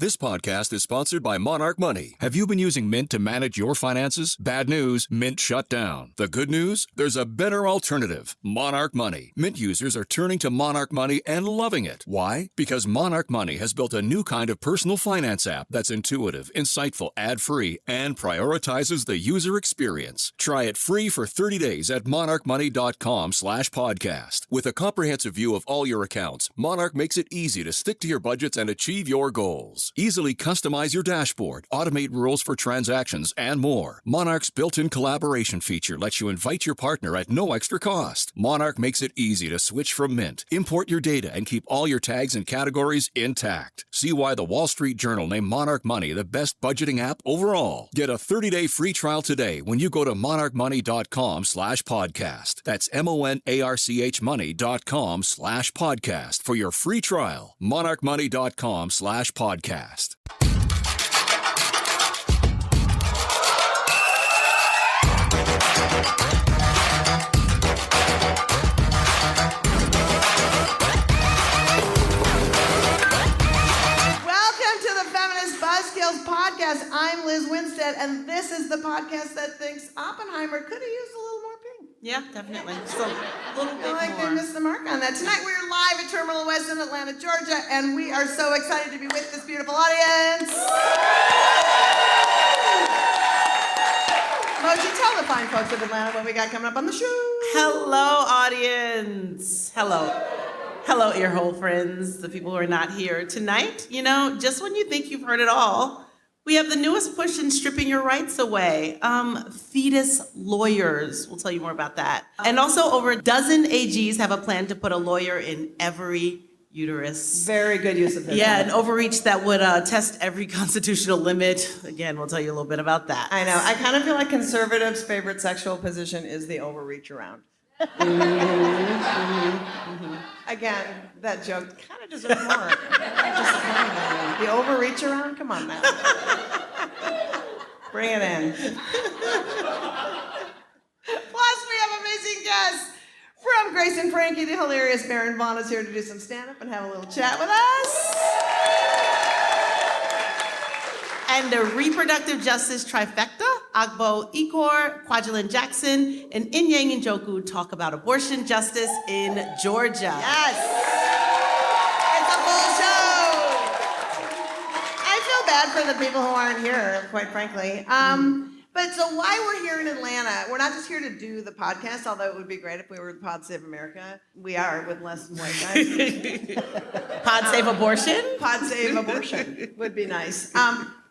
This podcast is sponsored by Monarch Money. Have you been using Mint to manage your finances? Bad news, Mint shut down. The good news? There's a better alternative. Monarch Money. Mint users are turning to Monarch Money and loving it. Why? Because Monarch Money has built a new kind of personal finance app that's intuitive, insightful, ad-free, and prioritizes the user experience. Try it free for 30 days at monarchmoney.com/podcast. With a comprehensive view of all your accounts, Monarch makes it easy to stick to your budgets and achieve your goals. Easily customize your dashboard, automate rules for transactions, and more. Monarch's built-in collaboration feature lets you invite your partner at no extra cost. Monarch makes it easy to switch from Mint, import your data, and keep all your tags and categories intact. See why the Wall Street Journal named Monarch Money the best budgeting app overall. Get a 30-day free trial today when you go to monarchmoney.com/podcast. That's MONARCH money.com/podcast for your free trial. monarchmoney.com/podcast. Feminist Buzzkills podcast. I'm Liz Winstead, and this is the podcast that thinks Oppenheimer could have used a little more pink. Yeah, definitely. Just a little bit like more. They missed the mark on that. Tonight we're live at Terminal West in Atlanta, Georgia, and we are so excited to be with this beautiful audience. Moji, tell the fine folks of Atlanta what we got coming up on the show. Hello, audience. Hello, earhole friends, the people who are not here tonight. You know, just when you think you've heard it all, we have the newest push in stripping your rights away. Fetus lawyers, we'll tell you more about that. And also over a dozen AGs have a plan to put a lawyer in every uterus. Very good use of this. Yeah, an overreach that would test every constitutional limit. Again, we'll tell you a little bit about that. I know. I kind of feel like conservatives' favorite sexual position is the overreach around. Again, that joke kind of deserves more. The overreach around? Come on now. Bring it in. Plus, we have amazing guests. From Grace and Frankie, the hilarious Baron Vaughn is here to do some stand-up and have a little chat with us. And the reproductive justice trifecta, Agbo Ikor, Kwajelyn Jackson, and Inyang Njoku talk about abortion justice in Georgia. Yes. It's a full show. I feel bad for the people who aren't here, quite frankly. But so why we're here in Atlanta, we're not just here to do the podcast, although it would be great if we were Pod Save America. We are with less white guys. Pod Save Abortion? Pod Save Abortion would be nice.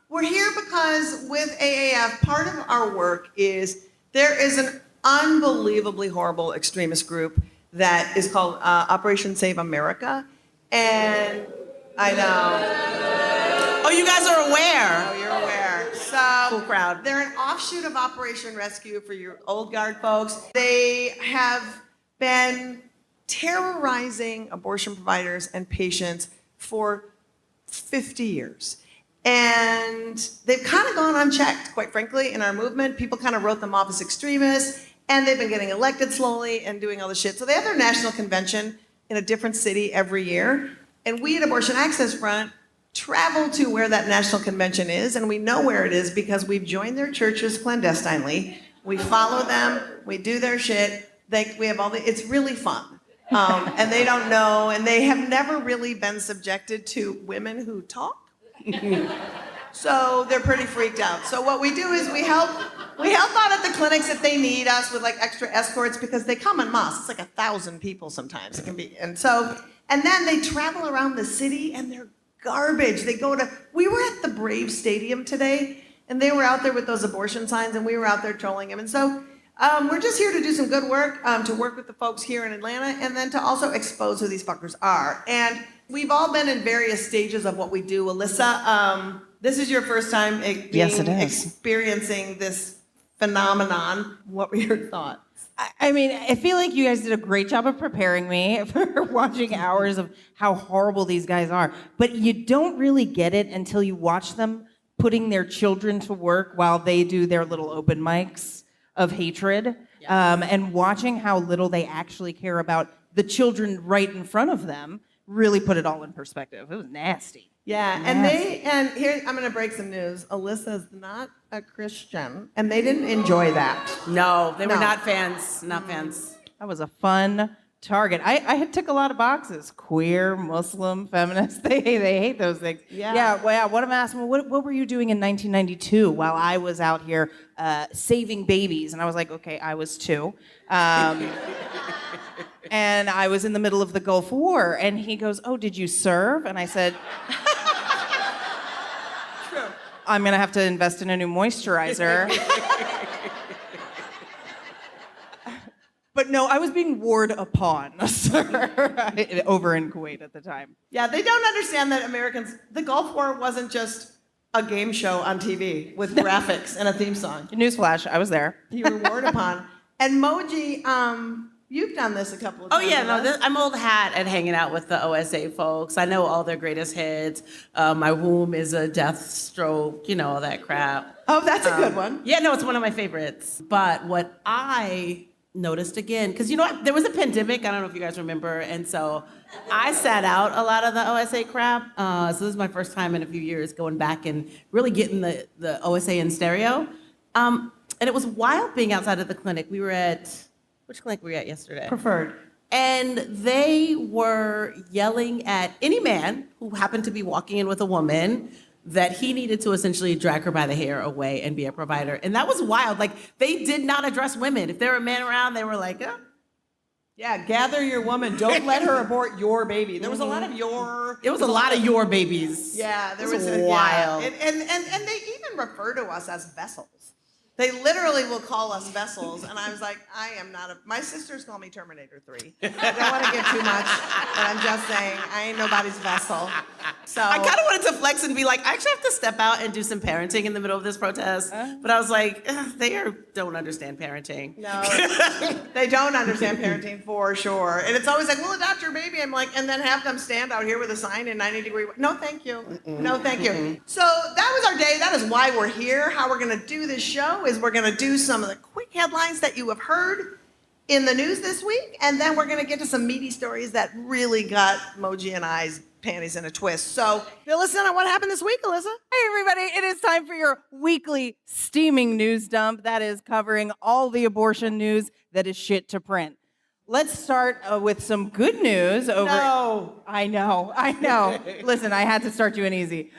We're here because with AAF, part of our work is there is an unbelievably horrible extremist group that is called Operation Save America. And I know. Oh, you guys are aware. Oh, you're aware. So cool crowd. They're an offshoot of Operation Rescue for your old guard folks. They have been terrorizing abortion providers and patients for 50 years. And they've kind of gone unchecked, quite frankly, in our movement. People kind of wrote them off as extremists, and they've been getting elected slowly and doing all this shit. So they have their national convention in a different city every year. And we at Abortion Access Front travel to where that national convention is, and we know where it is because we've joined their churches clandestinely. We follow them, we do their shit. We have it's really fun. And they don't know, and they have never really been subjected to women who talk. So they're pretty freaked out. So what we do is we help out at the clinics if they need us with like extra escorts because they come en masse. It's like 1,000 people sometimes. It can be, and then they travel around the city and they're garbage. We were at the Brave Stadium today and they were out there with those abortion signs and we were out there trolling them. And so we're just here to do some good work, to work with the folks here in Atlanta and then to also expose who these fuckers are. And we've all been in various stages of what we do. Alyssa, this is your first time experiencing this phenomenon. What were your thoughts? I mean, I feel like you guys did a great job of preparing me for watching hours of how horrible these guys are. But you don't really get it until you watch them putting their children to work while they do their little open mics of hatred, and watching how little they actually care about the children right in front of them really put it all in perspective. It was nasty. Yeah, and here I'm going to break some news. Alyssa's not a Christian, and they didn't enjoy that. No, they were not fans. Not fans. That was a fun target. I had tick a lot of boxes. Queer, Muslim, feminist. They hate those things. Yeah. One of them asked me, what were you doing in 1992 while I was out here saving babies? And I was like, okay, I was 2. And I was in the middle of the Gulf War. And he goes, oh, did you serve? And I said, True. I'm going to have to invest in a new moisturizer. But no, I was being warred upon, sir, over in Kuwait at the time. Yeah, they don't understand that the Gulf War wasn't just a game show on TV with graphics and a theme song. Newsflash, I was there. You were warred upon. And Moji, you've done this a couple of times. Oh yeah, I'm old hat at hanging out with the OSA folks. I know all their greatest hits. My womb is a death stroke, all that crap. Oh, that's a good one. Yeah, no, it's one of my favorites. But what I noticed again, because there was a pandemic, I don't know if you guys remember, and so I sat out a lot of the OSA crap. So this is my first time in a few years going back and really getting the OSA in stereo. And it was wild being outside of the clinic. We were at, which clinic were we at yesterday? Preferred. And they were yelling at any man who happened to be walking in with a woman that he needed to essentially drag her by the hair away and be a provider. And that was wild. Like, they did not address women. If there were men around, they were like, oh. Yeah, gather your woman. Don't let her abort your baby. There was a lot of It was a lot of your babies. Yeah, there was wild. Yeah. And they even refer to us as vessels. They literally will call us vessels, and I was like, my sisters call me Terminator 3. I don't want to give too much, but I'm just saying, I ain't nobody's vessel. So I kind of wanted to flex and be like, I actually have to step out and do some parenting in the middle of this protest. But I was like, don't understand parenting. No, they don't understand parenting for sure. And it's always like, we'll adopt your baby. I'm like, and then have them stand out here with a sign in 90-degree. No, thank you. No, thank you. So that was our day. That is why we're here. How we're going to do this show is we're going to do some of the quick headlines that you have heard in the news this week, and then we're going to get to some meaty stories that really got Moji and I's panties in a twist. So fill us in on what happened this week, Alyssa. Hey, everybody. It is time for your weekly steaming news dump that is covering all the abortion news that is shit to print. Let's start with some good news over. No. I know. Listen, I had to start you in easy.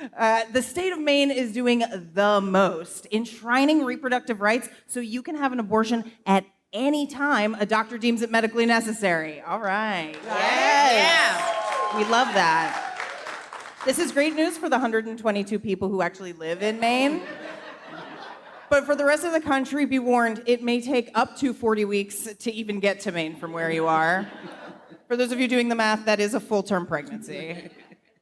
The state of Maine is doing the most, enshrining reproductive rights so you can have an abortion at any time a doctor deems it medically necessary. All right. Yes. We love that. This is great news for the 122 people who actually live in Maine. But for the rest of the country, be warned, it may take up to 40 weeks to even get to Maine from where you are. For those of you doing the math, that is a full-term pregnancy.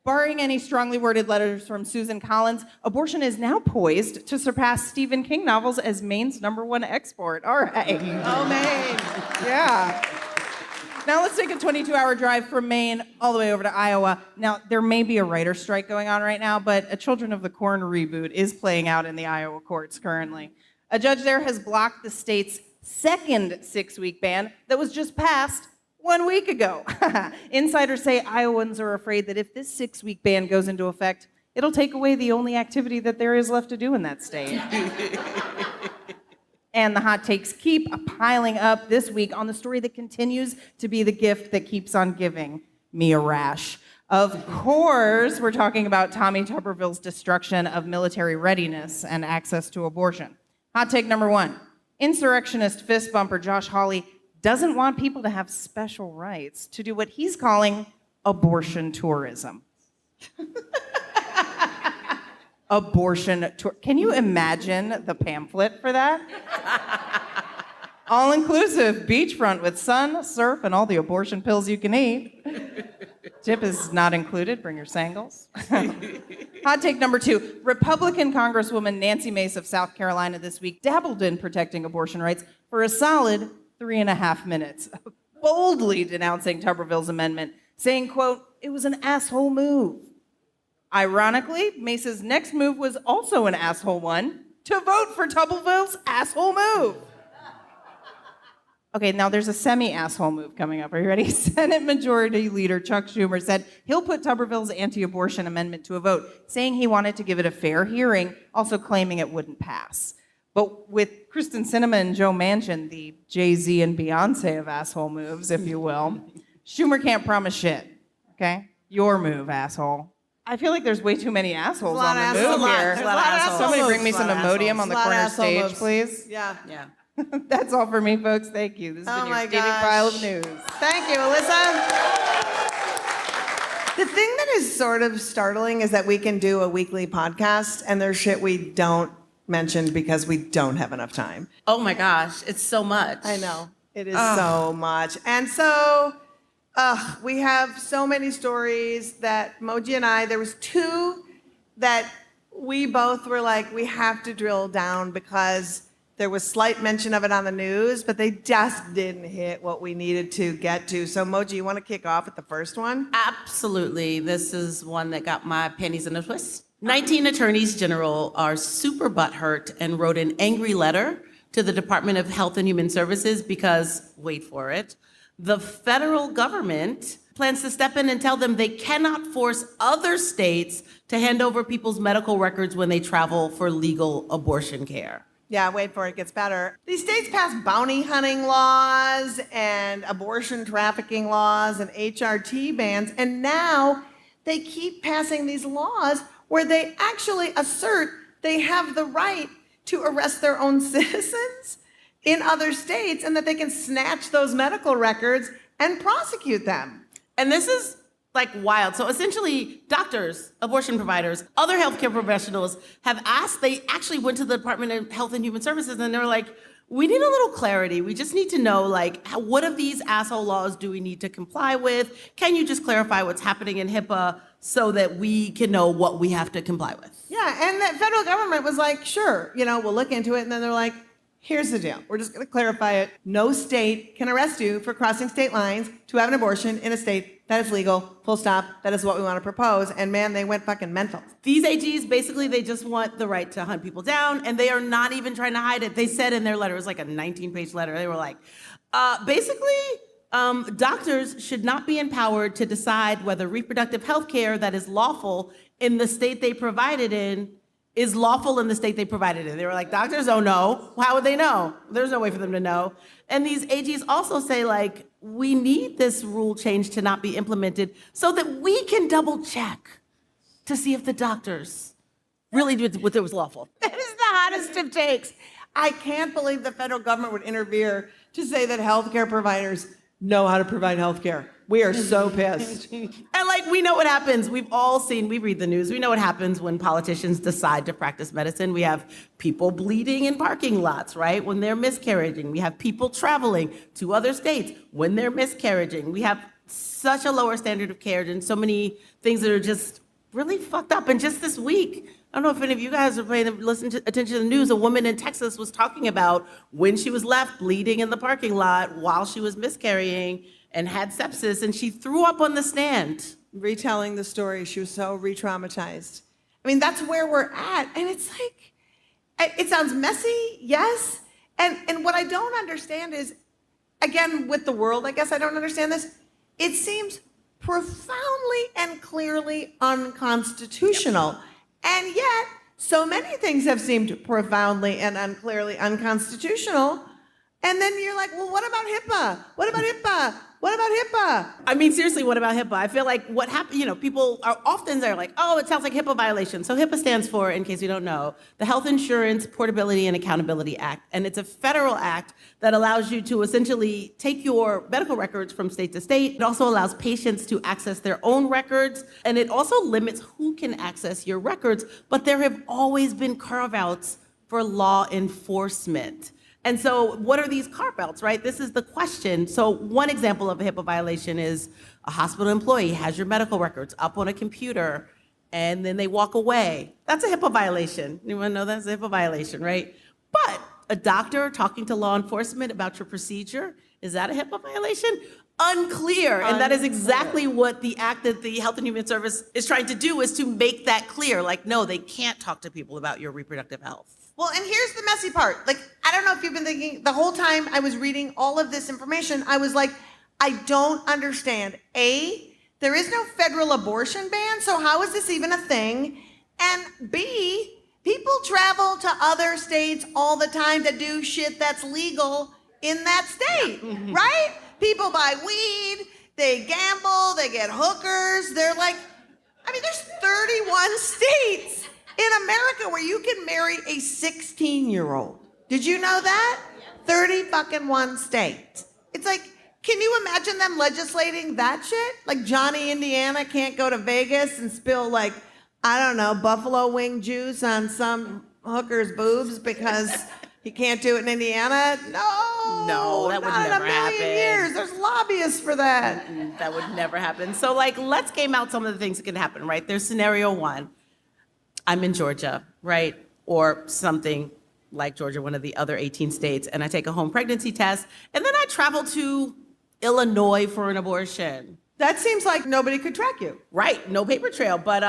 Barring any strongly worded letters from Susan Collins, abortion is now poised to surpass Stephen King novels as Maine's #1 export. All right. Oh, Maine. Yeah. Now let's take a 22-hour drive from Maine all the way over to Iowa. Now, there may be a writer's strike going on right now, but a Children of the Corn reboot is playing out in the Iowa courts currently. A judge there has blocked the state's second 6-week ban that was just passed 1 week ago. Insiders say Iowans are afraid that if this 6-week ban goes into effect, it'll take away the only activity that there is left to do in that state. And the hot takes keep piling up this week on the story that continues to be the gift that keeps on giving me a rash. Of course, we're talking about Tommy Tuberville's destruction of military readiness and access to abortion. Hot take number 1. Insurrectionist fist bumper Josh Hawley doesn't want people to have special rights to do what he's calling abortion tourism. Abortion tour. Can you imagine the pamphlet for that? All-inclusive, beachfront with sun, surf, and all the abortion pills you can eat. Tip is not included. Bring your sangles. Hot take number 2. Republican Congresswoman Nancy Mace of South Carolina this week dabbled in protecting abortion rights for a solid 3.5 minutes, boldly denouncing Tuberville's amendment, saying, quote, "It was an asshole move." Ironically, Mace's next move was also an asshole one, to vote for Tuberville's asshole move. Okay, now there's a semi-asshole move coming up. Are you ready? Senate Majority Leader Chuck Schumer said he'll put Tuberville's anti-abortion amendment to a vote, saying he wanted to give it a fair hearing, also claiming it wouldn't pass. But with Kristen Sinema and Joe Manchin, the Jay-Z and Beyonce of asshole moves, if you will, Schumer can't promise shit, okay? Your move, asshole. I feel like there's way too many assholes on the move here. There's a lot of assholes. Somebody bring me some There's a lot of Imodium on the There's a lot of corner asshole stage, moves. please. Yeah. Yeah. That's all for me, folks. Thank you. This has been your my steaming gosh. pile of news. Thank you, Alyssa. The thing that is sort of startling is that we can do a weekly podcast and there's shit we don't mention because we don't have enough time. Oh my gosh, it's so much. I know. It is so much. And so we have so many stories that Moji and I, there was two that we both were like, we have to drill down because there was slight mention of it on the news, but they just didn't hit what we needed to get to. So Moji, you want to kick off with the first one? Absolutely. This is one that got my panties in a twist. 19 attorneys general are super butthurt and wrote an angry letter to the Department of Health and Human Services because, wait for it, the federal government plans to step in and tell them they cannot force other states to hand over people's medical records when they travel for legal abortion care. Yeah, wait for it, it gets better. These states passed bounty hunting laws and abortion trafficking laws and HRT bans, and now they keep passing these laws where they actually assert they have the right to arrest their own citizens in other states and that they can snatch those medical records and prosecute them. And this is like wild. So essentially, doctors, abortion providers, other healthcare professionals have asked, they actually went to the Department of Health and Human Services and they were like, we need a little clarity. We just need to know, like, what of these asshole laws do we need to comply with? Can you just clarify what's happening in HIPAA so that we can know what we have to comply with? Yeah, and the federal government was like, sure, we'll look into it. And then they're like, here's the deal. We're just going to clarify it. No state can arrest you for crossing state lines to have an abortion in a state that is legal, full stop. That is what we want to propose. And man, they went fucking mental. These AGs, basically, they just want the right to hunt people down, and they are not even trying to hide it. They said in their letter, it was like a 19-page letter, they were like, doctors should not be empowered to decide whether reproductive health care that is lawful in the state they provided in is lawful in the state they provided in. They were like, doctors don't know. How would they know? There's no way for them to know. And these AGs also say, like, we need this rule change to not be implemented so that we can double check to see if the doctors really did what was lawful. That is the hottest of takes. I can't believe the federal government would interfere to say that healthcare providers know how to provide healthcare. We are so pissed. And like, we know what happens. We've all seen, we read the news. We know what happens when politicians decide to practice medicine. We have people bleeding in parking lots, right? When they're miscarrying. We have people traveling to other states when they're miscarrying. We have such a lower standard of care and so many things that are just really fucked up. And just this week, I don't know if any of you guys are listening attention to the news. A woman in Texas was talking about when she was left bleeding in the parking lot while she was miscarrying and had sepsis, and she threw up on the stand. Retelling the story, she was so re-traumatized. I mean, that's where we're at. And it's like, it sounds messy, yes. And what I don't understand is, again, with the world, I guess I don't understand this. It seems profoundly and clearly unconstitutional. Yep. And yet, so many things have seemed profoundly and unclearly unconstitutional. And then you're like, well, what about HIPAA? What about HIPAA? What about HIPAA? I mean, seriously, what about HIPAA? I feel like what happened, people are often they're like, oh, it sounds like HIPAA violation. So HIPAA stands for, in case you don't know, the Health Insurance Portability and Accountability Act. And it's a federal act that allows you to essentially take your medical records from state to state. It also allows patients to access their own records. And it also limits who can access your records. But there have always been carve-outs for law enforcement. And so what are these carve-outs, right? This is the question. So one example of a HIPAA violation is a hospital employee has your medical records up on a computer and then they walk away. That's a HIPAA violation. Anyone know that's a HIPAA violation, right? But a doctor talking to law enforcement about your procedure, is that a HIPAA violation? unclear. And that is exactly what the act that the Health and Human Service is trying to do, is to make that clear. Like, no, they can't talk to people about your reproductive health. Well, and here's the messy part. Like, I don't know if you've been thinking, the whole time I was reading all of this information, I was like, I don't understand. A, there is no federal abortion ban, so how is this even a thing? And B, people travel to other states all the time to do shit that's legal in that state, right? People buy weed, they gamble, they get hookers. They're like, I mean, there's 31 states in America where you can marry a 16-year-old. Did you know that? 30 fucking one states. It's like, can you imagine them legislating that shit? Like Johnny Indiana can't go to Vegas and spill like, I don't know, buffalo wing juice on some hooker's boobs because he can't do it in Indiana? No, that would not never in a million happen. years. There's lobbyists for that. That would never happen. So, like, let's game out some of the things that can happen, right? There's scenario one. I'm in Georgia, right? Or something like Georgia, one of the other 18 states, and I take a home pregnancy test, and then I travel to Illinois for an abortion. That seems like nobody could track you. Right, no paper trail. But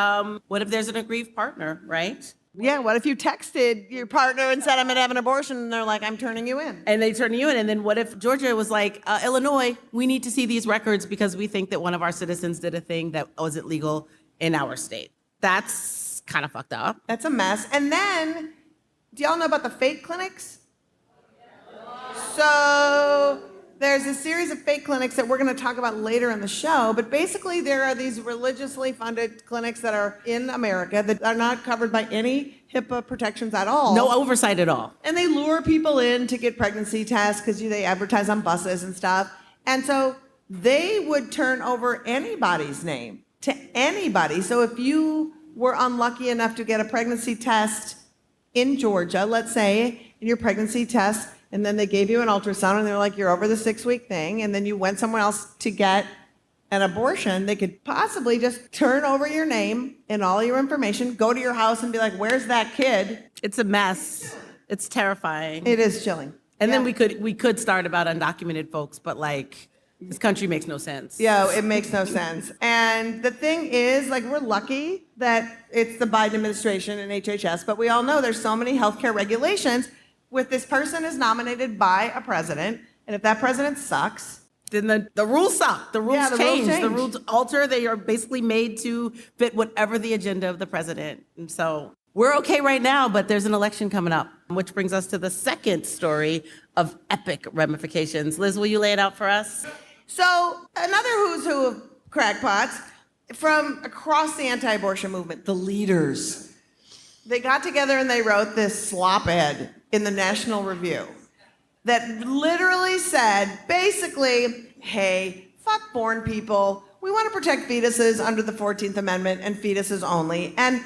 what if there's an aggrieved partner, right? Yeah, what if you texted your partner and said, I'm going to have an abortion, and they're like, I'm turning you in? And they turn you in. And then what if Georgia was like, Illinois, we need to see these records because we think that one of our citizens did a thing that wasn't legal in our state. That's kind of fucked up. That's a mess. And then, do y'all know about the fake clinics? So there's a series of fake clinics that we're going to talk about later in the show, but basically there are these religiously funded clinics that are in America that are not covered by any HIPAA protections at all. No oversight at all. And they lure people in to get pregnancy tests because they advertise on buses and stuff. And so they would turn over anybody's name to anybody. So if you were unlucky enough to get a pregnancy test in Georgia, let's say, in your pregnancy test, and then they gave you an ultrasound and they're like, you're over the 6-week thing, and then you went somewhere else to get an abortion, they could possibly just turn over your name and all your information, go to your house and be like, where's that kid? It's a mess. It's terrifying. It is chilling. And then we could start about undocumented folks, but like, this country makes no sense. Yeah, it makes no sense. And the thing is, like, we're lucky that it's the Biden administration and HHS, but we all know there's so many healthcare regulations with this person is nominated by a president, and if that president sucks, then the rules suck. The rules change. The rules alter. They are basically made to fit whatever the agenda of the president. And so we're okay right now, but there's an election coming up, which brings us to the second story of epic ramifications. Liz, will you lay it out for us? So another who's who of crackpots from across the anti-abortion movement, the leaders, they got together and they wrote this slop ed in the National Review that literally said, basically, hey, fuck born people. We want to protect fetuses under the 14th Amendment and fetuses only. And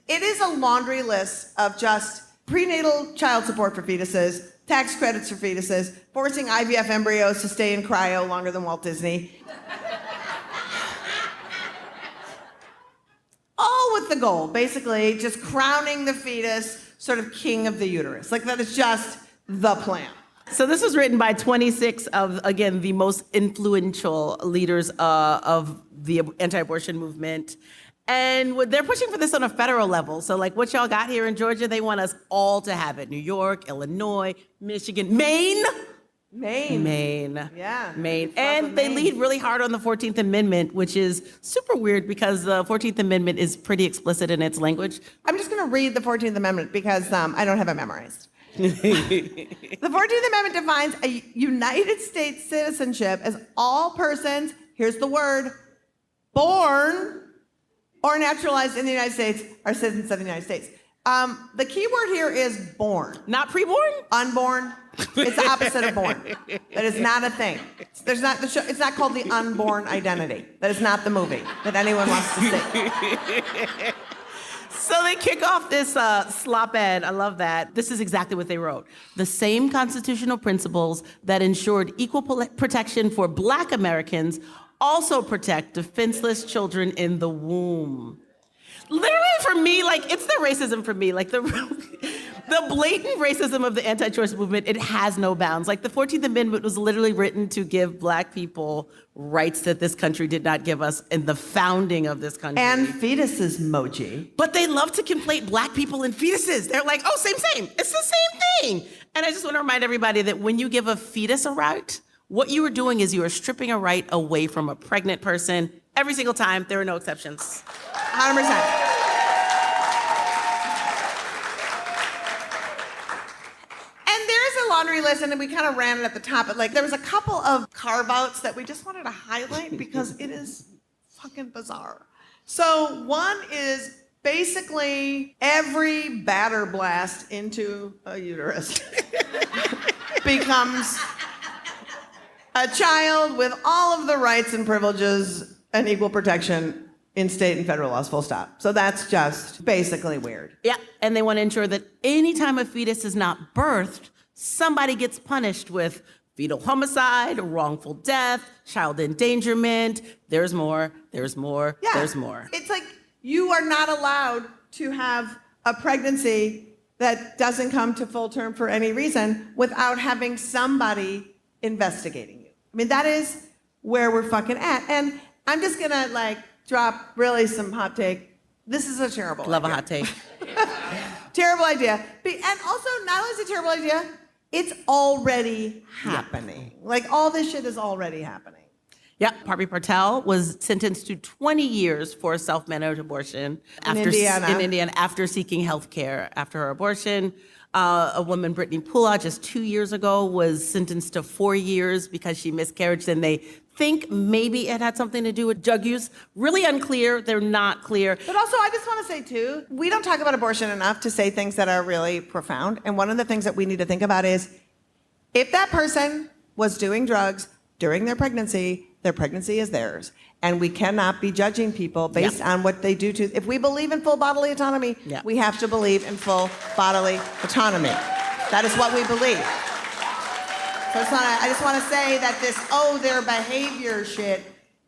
it is a laundry list of just prenatal child support for fetuses, tax credits for fetuses, forcing IVF embryos to stay in cryo longer than Walt Disney. All with the goal, basically, just crowning the fetus sort of king of the uterus. Like, that is just the plan. So this was written by 26 of, again, the most influential leaders of the anti-abortion movement. And they're pushing for this on a federal level. So like what y'all got here in Georgia, they want us all to have it. New York, Illinois, Michigan, Maine. Yeah. Maine. And they lead really hard on the 14th Amendment, which is super weird because the 14th Amendment is pretty explicit in its language. I'm just going to read the 14th Amendment because I don't have it memorized. The 14th Amendment defines a United States citizenship as all persons, here's the word, born or naturalized in the United States are citizens of the United States. The key word here is born. Not preborn? Unborn. It's the opposite of born. That is not a thing. There's not the show. It's not called The Unborn Identity. That is not the movie that anyone wants to see. So they kick off this slop ed. I love that. This is exactly what they wrote. The same constitutional principles that ensured equal protection for Black Americans also protect defenseless children in the womb. Literally, for me, like, it's the racism for me. Like, The blatant racism of the anti-choice movement, it has no bounds. Like, the 14th Amendment was literally written to give Black people rights that this country did not give us in the founding of this country. And fetuses, Moji. But they love to conflate Black people and fetuses. They're like, oh, same. It's the same thing. And I just want to remind everybody that when you give a fetus a right, what you are doing is you are stripping a right away from a pregnant person every single time. There are no exceptions. 100%. Laundry list, and then we kind of ran it at the top, but like there was a couple of carve-outs that we just wanted to highlight because it is fucking bizarre. So one is basically every batter blast into a uterus becomes a child with all of the rights and privileges and equal protection in state and federal laws, full stop. So that's just basically weird. Yeah, and they want to ensure that anytime a fetus is not birthed, somebody gets punished with fetal homicide, wrongful death, child endangerment. There's more. Yeah. There's more. It's like you are not allowed to have a pregnancy that doesn't come to full term for any reason without having somebody investigating you. I mean, that is where we're fucking at. And I'm just gonna like drop really some hot take. This is a terrible idea. Love a hot take. Terrible idea. And also, not only is it a terrible idea, it's already happening. Like, all this shit is already happening. Yeah, Parvati Patel was sentenced to 20 years for a self-managed abortion in Indiana after seeking health care after her abortion. A woman, Brittany Pula, just 2 years ago was sentenced to 4 years because she miscarried, and they think maybe it had something to do with drug use. Really unclear. They're not clear. But also, I just want to say, too, we don't talk about abortion enough to say things that are really profound. And one of the things that we need to think about is if that person was doing drugs during their pregnancy is theirs. And we cannot be judging people based on what they do to. If we believe in full bodily autonomy, we have to believe in full bodily autonomy. That is what we believe. So I just want to say that this, their behavior shit,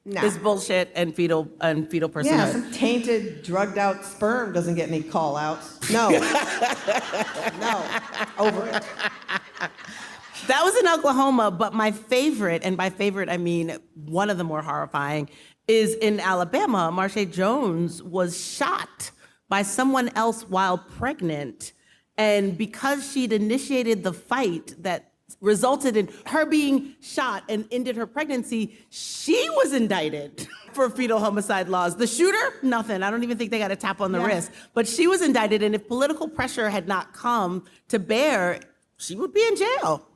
no. Is bullshit and fetal personhood. Yeah, some tainted, drugged out sperm doesn't get any call outs. No. No. Over it. That was in Oklahoma, but my favorite, and by favorite I mean one of the more horrifying, is in Alabama. Marsha Jones was shot by someone else while pregnant. And because she'd initiated the fight that resulted in her being shot and ended her pregnancy, she was indicted for fetal homicide laws. The shooter, nothing. I don't even think they got a tap on the wrist. But she was indicted, and if political pressure had not come to bear, she would be in jail.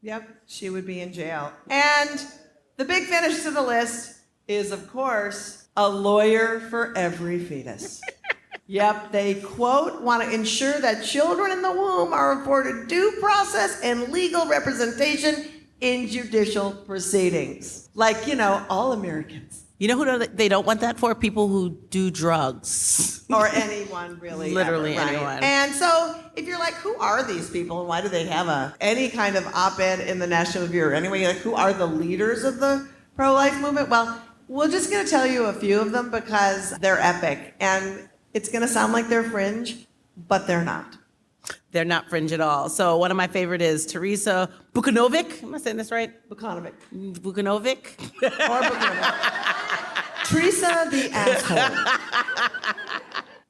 Yep, she would be in jail. And the big finish to the list is, of course, a lawyer for every fetus. Yep, they, quote, want to ensure that children in the womb are afforded due process and legal representation in judicial proceedings. Like, all Americans. You know who they don't want that for? People who do drugs. Or anyone, really. Literally ever, right? anyone. And so, if you're like, who are these people and why do they have any kind of op-ed in the National Review or anyway, like, who are the leaders of the pro-life movement? Well, we're just going to tell you a few of them because they're epic. And it's going to sound like they're fringe, but they're not. They're not fringe at all. So one of my favorite is Teresa Bukanovic. Am I saying this right? Bukanovic. Bukanovic? Or Bukanovic. Teresa the asshole.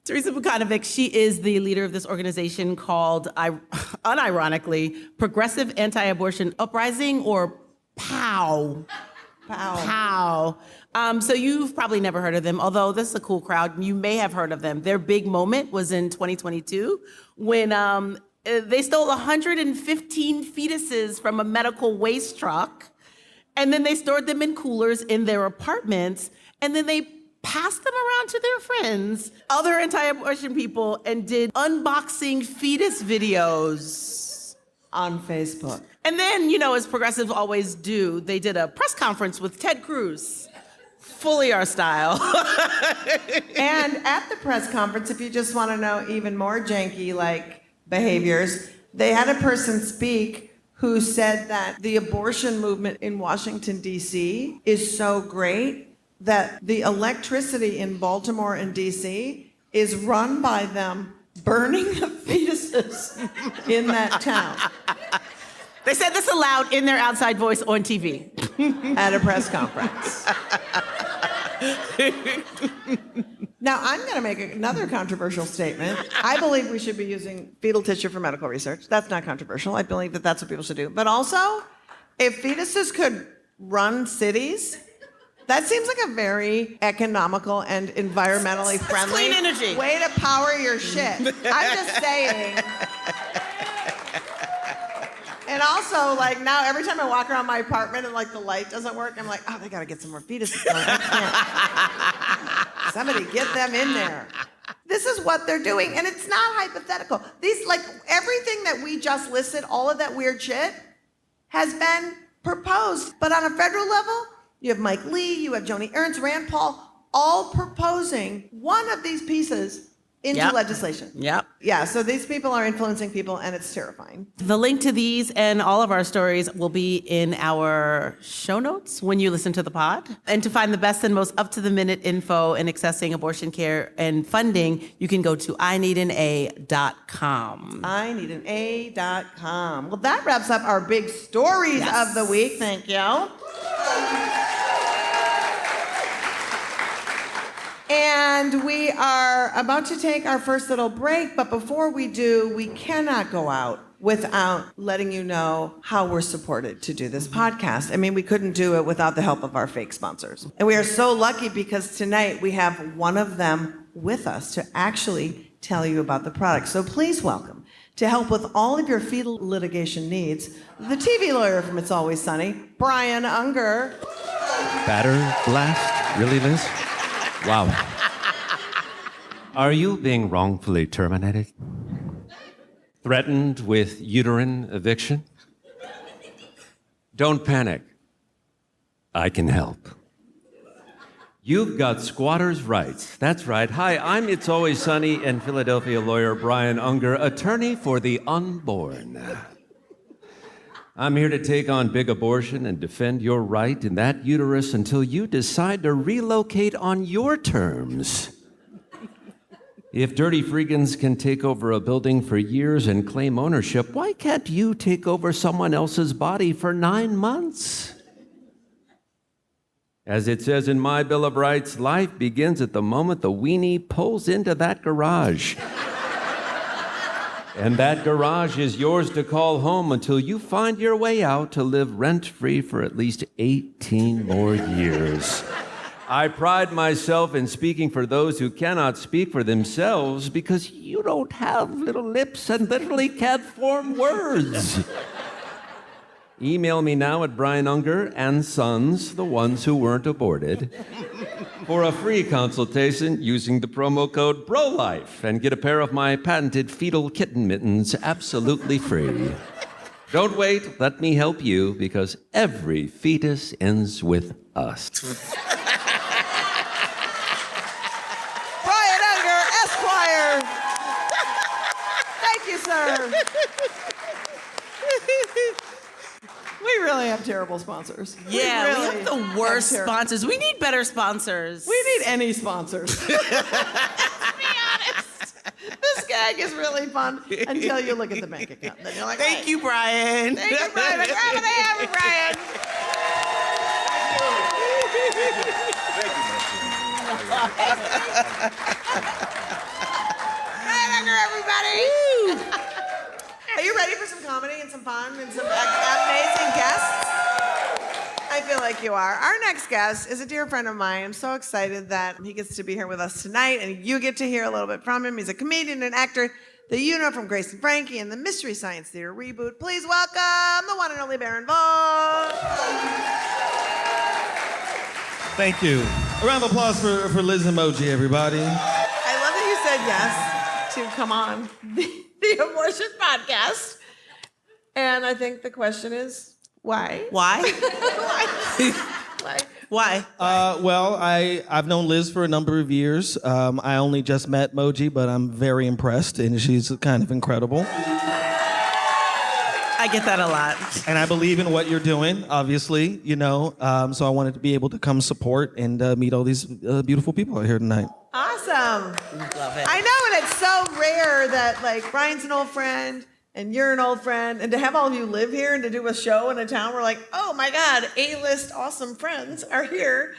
Teresa Bukanovic, she is the leader of this organization called, unironically, Progressive Anti-Abortion Uprising, or POW. POW. So you've probably never heard of them, although this is a cool crowd. You may have heard of them. Their big moment was in 2022 when they stole 115 fetuses from a medical waste truck, and then they stored them in coolers in their apartments, and then they passed them around to their friends, other anti-abortion people, and did unboxing fetus videos on Facebook. And then, as progressives always do, they did a press conference with Ted Cruz. Fully our style. And at the press conference, if you just want to know even more janky behaviors, they had a person speak who said that the abortion movement in Washington, D.C. is so great that the electricity in Baltimore and D.C. is run by them burning of fetuses in that town They said this aloud in their outside voice on TV. at a press conference. Now, I'm going to make another controversial statement. I believe we should be using fetal tissue for medical research. That's not controversial. I believe that that's what people should do. But also, if fetuses could run cities, that seems like a very economical and environmentally friendly clean energy. way to power your shit. I'm just saying. And also, like, now every time I walk around my apartment and, like, the light doesn't work, I'm like, oh, they got to get some more fetuses going. I can't. Somebody get them in there. This is what they're doing, and it's not hypothetical. These, like, everything that we just listed, all of that weird shit, has been proposed. But on a federal level, you have Mike Lee, you have Joni Ernst, Rand Paul, all proposing one of these pieces into legislation. Yep. Yeah, so these people are influencing people, and it's terrifying. The link to these and all of our stories will be in our show notes when you listen to the pod. And to find the best and most up-to-the-minute info in accessing abortion care and funding, you can go to ineedana.com. ineedana.com. Well, that wraps up our big stories of the week. Thank you. And we are about to take our first little break, but before we do, we cannot go out without letting you know how we're supported to do this podcast. I mean, we couldn't do it without the help of our fake sponsors. And we are so lucky because tonight we have one of them with us to actually tell you about the product. So please welcome, to help with all of your fetal litigation needs, the TV lawyer from It's Always Sunny, Brian Unger. Batter blast? Really, Liz? Wow. Are you being wrongfully terminated? Threatened with uterine eviction? Don't panic. I can help. You've got squatters' rights. That's right. Hi, I'm It's Always Sunny in Philadelphia lawyer Brian Unger, attorney for the unborn. I'm here to take on big abortion and defend your right in that uterus until you decide to relocate on your terms. If dirty freegans can take over a building for years and claim ownership, why can't you take over someone else's body for 9 months? As it says in my Bill of Rights, life begins at the moment the weenie pulls into that garage. And that garage is yours to call home until you find your way out to live rent-free for at least 18 more years. I pride myself in speaking for those who cannot speak for themselves because you don't have little lips and literally can't form words. Email me now at Brian Unger and Sons, the ones who weren't aborted, for a free consultation using the promo code BROLIFE and get a pair of my patented fetal kitten mittens absolutely free. Don't wait, let me help you, because every fetus ends with us. Brian Unger, Esquire. Thank you, sir. We really have terrible sponsors. Yeah, we really have the worst have sponsors. We need better sponsors. We need any sponsors. Let's be honest. This gag is really fun until you look at the bank account. Then you're like, Thank you, Brian. Thank you, Brian. Grab it, have it, Brian. Brian Unger, everybody. Are you ready for some comedy and some fun and some amazing guests? I feel like you are. Our next guest is a dear friend of mine. I'm so excited that he gets to be here with us tonight, and you get to hear a little bit from him. He's a comedian and actor that you know from Grace and Frankie and the Mystery Science Theater reboot. Please welcome the one and only Baron Vaughn. Thank you. A round of applause for Liz and Moji, everybody. I love that you said yes to come on the abortion podcast. And I think the question is, why? Why? Why? Why? Well, I've known Liz for a number of years. I only just met Moji, but I'm very impressed, and she's kind of incredible. I get that a lot. And I believe in what you're doing, obviously, you know. So I wanted to be able to come support and meet all these beautiful people out here tonight. Awesome. Love it. I know, and it's so rare that like Brian's an old friend and you're an old friend, and to have all of you live here and to do a show in a town where like, oh my God, A-list awesome friends are here.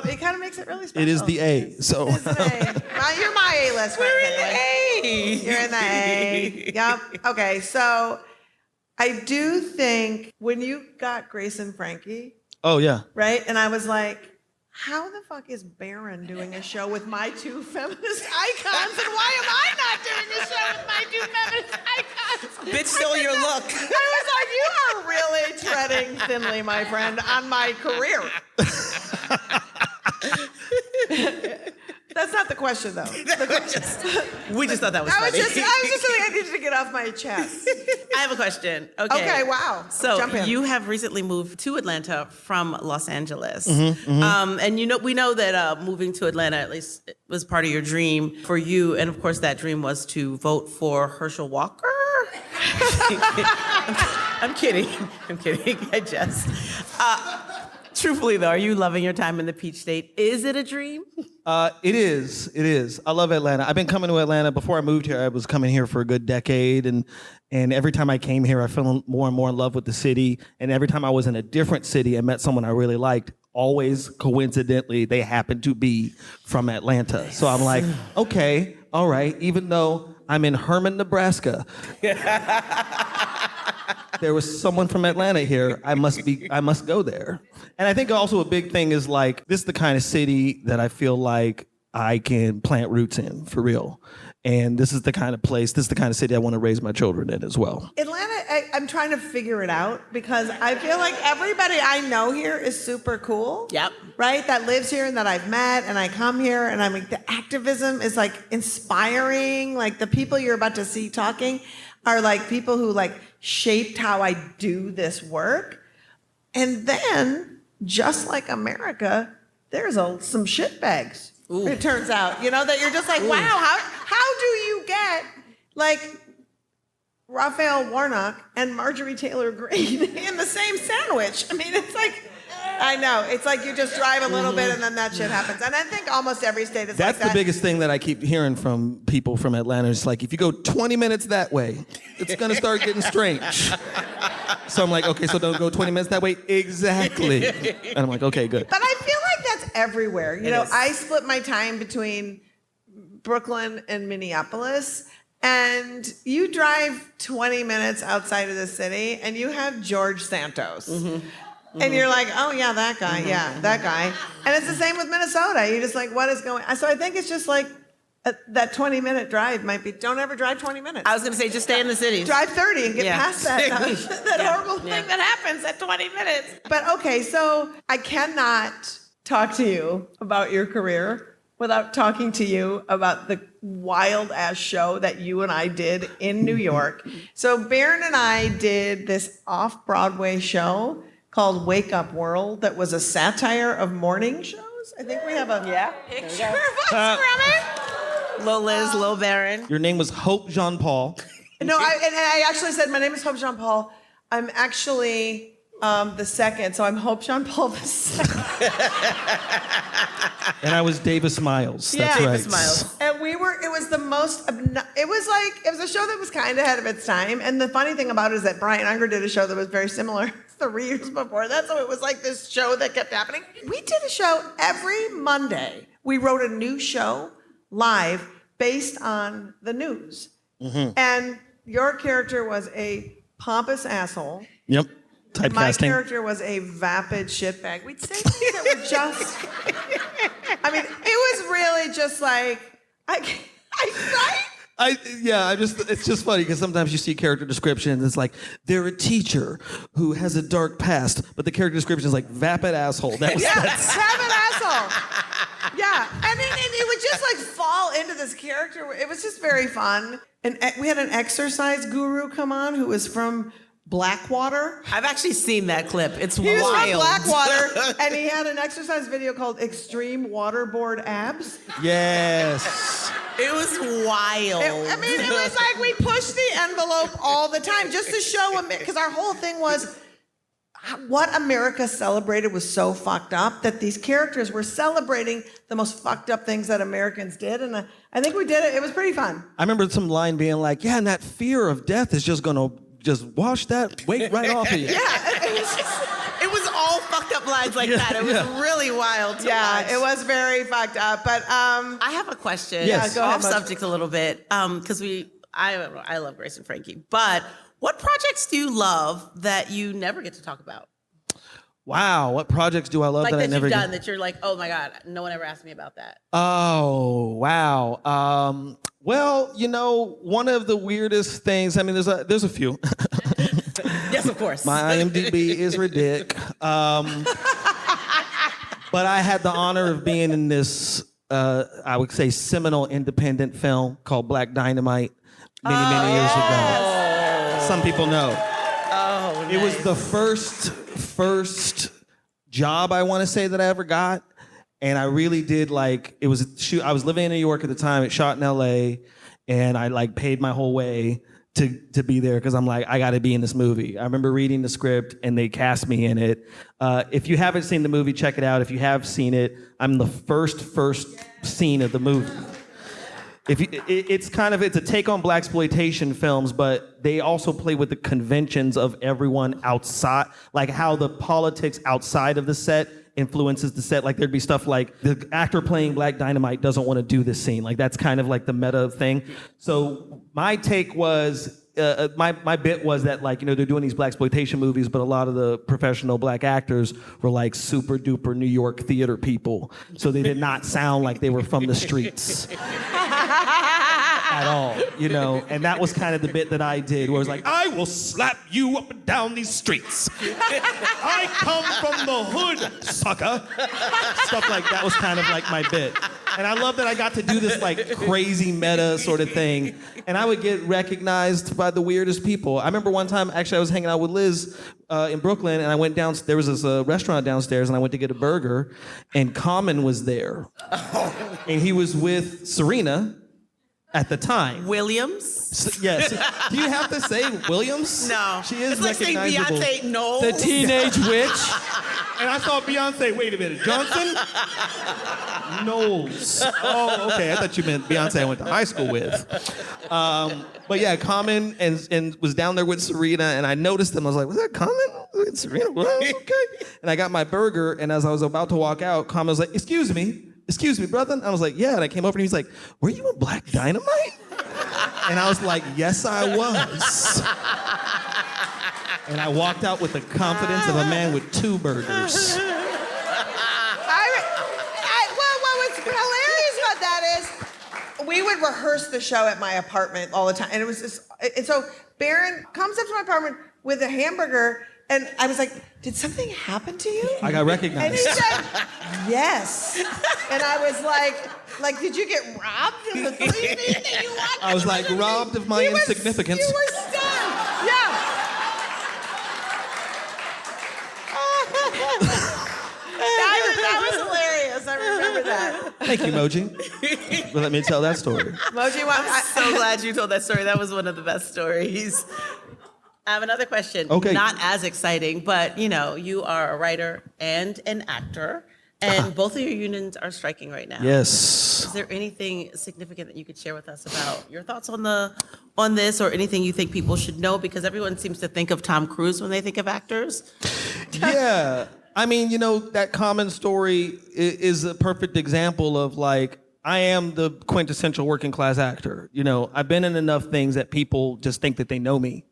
It kind of makes it really special. It is the A. So It's an A. Well, you're my A-list friend. We're in the A. You're in the A. Yep. Okay, so I do think when you got Grace and Frankie, oh yeah. right? And I was like, how the fuck is Baron doing a show with my two feminist icons? And why am I not doing a show with my two feminist icons? Bitch stole your look. I was like, you are really treading thinly, my friend, on my career. That's not the question, though. We just thought that was I was funny. just saying I needed to get off my chest. I have a question. Okay. Okay, wow. So Jump in. you have recently moved to Atlanta from Los Angeles, and we know that moving to Atlanta at least was part of your dream for you, and of course that dream was to vote for Herschel Walker. I'm kidding. I just. Truthfully, though, are you loving your time in the Peach State? Is it a dream? It is. I love Atlanta. I've been coming to Atlanta. Before I moved here, I was coming here for a good decade. And every time I came here, I fell more and more in love with the city. And every time I was in a different city and met someone I really liked, always coincidentally, they happened to be from Atlanta. So I'm like, okay, all right, even though I'm in Herman, Nebraska, there was someone from Atlanta here. I must go there. And I think also a big thing is like, this is the kind of city that I feel like I can plant roots in for real. And this is the kind of place, this is the kind of city I want to raise my children in as well. Atlanta, I'm trying to figure it out because I feel like everybody I know here is super cool. Yep. Right? That lives here and that I've met, and I come here and I'm like, the activism is like inspiring. Like the people you're about to see talking are like people who like shaped how I do this work. And then, just like America, there's some shitbags. It turns out, that you're just like, wow, how do you get like Raphael Warnock and Marjorie Taylor Greene in the same sandwich? I mean, it's like, I know. It's like you just drive a little bit and then that shit happens. And I think almost every state is That's like that. the biggest thing that I keep hearing from people from Atlanta. It's like, if you go 20 minutes that way, it's going to start getting strange. So I'm like, okay, so don't go 20 minutes that way? Exactly. And I'm like, okay, good. But I feel like that's everywhere. I split my time between Brooklyn and Minneapolis. And you drive 20 minutes outside of the city and you have George Santos. And you're like, oh yeah, that guy, that guy. And it's the same with Minnesota. You're just like, what is going on? So I think it's just like that 20-minute drive might be, don't ever drive 20 minutes. I was going to say, just stay in the city. Drive 30 and get past that horrible thing that happens at 20 minutes. But okay, so I cannot talk to you about your career without talking to you about the wild-ass show that you and I did in New York. So Baron and I did this off-Broadway show called Wake Up World that was a satire of morning shows. I think we have a picture of us from it. Lil Liz, Lil Baron. Your name was Hope Jean Paul. No, I actually said, my name is Hope Jean Paul. I'm actually the second, so I'm Hope Jean Paul the second. And I was Davis Miles. That's right. Davis Miles. And it was the most, it was a show that was kind of ahead of its time. And the funny thing about it is that Brian Unger did a show that was very similar 3 years before that. So it was like this show that kept happening. We did a show every Monday. We wrote a new show live based on the news. And your character was a pompous asshole. Yep. Typecasting. My character was a vapid shitbag. We'd say things that were just, I mean, it was really just like, it's just funny because sometimes you see character descriptions. It's like, they're a teacher who has a dark past, but the character description is like vapid asshole. vapid asshole. Yeah, and it would just like fall into this character. It was just very fun. And we had an exercise guru come on who was from Blackwater. I've actually seen that clip. It's He was wild. from Blackwater, and he had an exercise video called Extreme Waterboard Abs. Yes. It was wild. It was like we pushed the envelope all the time just to show him, because our whole thing was, what America celebrated was so fucked up that these characters were celebrating the most fucked up things that Americans did. And I think we did it. It was pretty fun. I remember some line being like, yeah, and that fear of death is just gonna just wash that weight right off of you. Yeah, it was just... It was all fucked up lines like that. It was really wild to watch. It was very fucked up. But I have a question. Yes. Go ahead, Off Moji. subject a little bit, because I love Grace and Frankie. But what projects do you love that you never get to talk about? Wow, what projects do I love Like that I that never you've done did? that you're like, oh my God, no one ever asked me about that. Oh, wow. Well, you know, one of the weirdest things, I mean, there's a few. Yes, of course. My IMDb is ridic. But I had the honor of being in this, I would say, seminal independent film called Black Dynamite many years ago. Some people know. Oh, nice. It was the first job I want to say that I ever got, and I really did like it was. I was living in New York at the time. It shot in L.A., and I like paid my whole way to be there because I'm like, I got to be in this movie. I remember reading the script and they cast me in it. If you haven't seen the movie, check it out. If you have seen it, I'm the first scene of the movie. It's a take on blaxploitation films, but they also play with the conventions of everyone outside, like how the politics outside of the set influences the set. Like there'd be stuff like the actor playing Black Dynamite doesn't want to do this scene. Like that's kind of like the meta thing. So my take was, my bit was that like, you know, they're doing these blaxploitation movies, but a lot of the professional black actors were like super duper New York theater people. So they did not sound like they were from the streets. At all, you know, and that was kind of the bit that I did, where it was like, I will slap you up and down these streets. I come from the hood, sucker. Stuff like that was kind of like my bit. And I love that I got to do this like crazy meta sort of thing. And I would get recognized by the weirdest people. I remember one time, actually, I was hanging out with Liz in Brooklyn, and I went down, there was this restaurant downstairs, and I went to get a burger, and Common was there. And he was with Serena at the time. Williams? Yes. Do you have to say Williams? No. She is it's like saying recognizable. Beyonce Knowles. The teenage witch. And I thought Beyonce, wait a minute, Johnson? Knowles. Oh, okay. I thought you meant Beyonce I went to high school with. But yeah, Common and was down there with Serena, and I noticed them. I was like, was that Common? With Serena? Well, okay. And I got my burger, and as I was about to walk out, Common was like, excuse me, brother? And I was like, yeah. And I came over, and he was like, were you in Black Dynamite? And I was like, yes, I was. And I walked out with the confidence of a man with 2 burgers. Well, what was hilarious about that is we would rehearse the show at my apartment all the time. And it was just, and so Baron comes up to my apartment with a hamburger, and I was like, did something happen to you? I got recognized. And he said, yes. And I was like, did you get robbed of the 3 things that you watched? I was like, robbed of my insignificance. You were stunned. Yeah. That was hilarious. I remember that. Thank you, Moji. Let me tell that story. Moji, I'm so glad you told that story. That was one of the best stories. I have another question. Okay. Not as exciting, but you know, you are a writer and an actor, and both of your unions are striking right now. Yes. Is there anything significant that you could share with us about your thoughts on this, or anything you think people should know? Because everyone seems to think of Tom Cruise when they think of actors. Yeah. I mean, you know, that Common story is a perfect example of like, I am the quintessential working class actor. You know, I've been in enough things that people just think that they know me.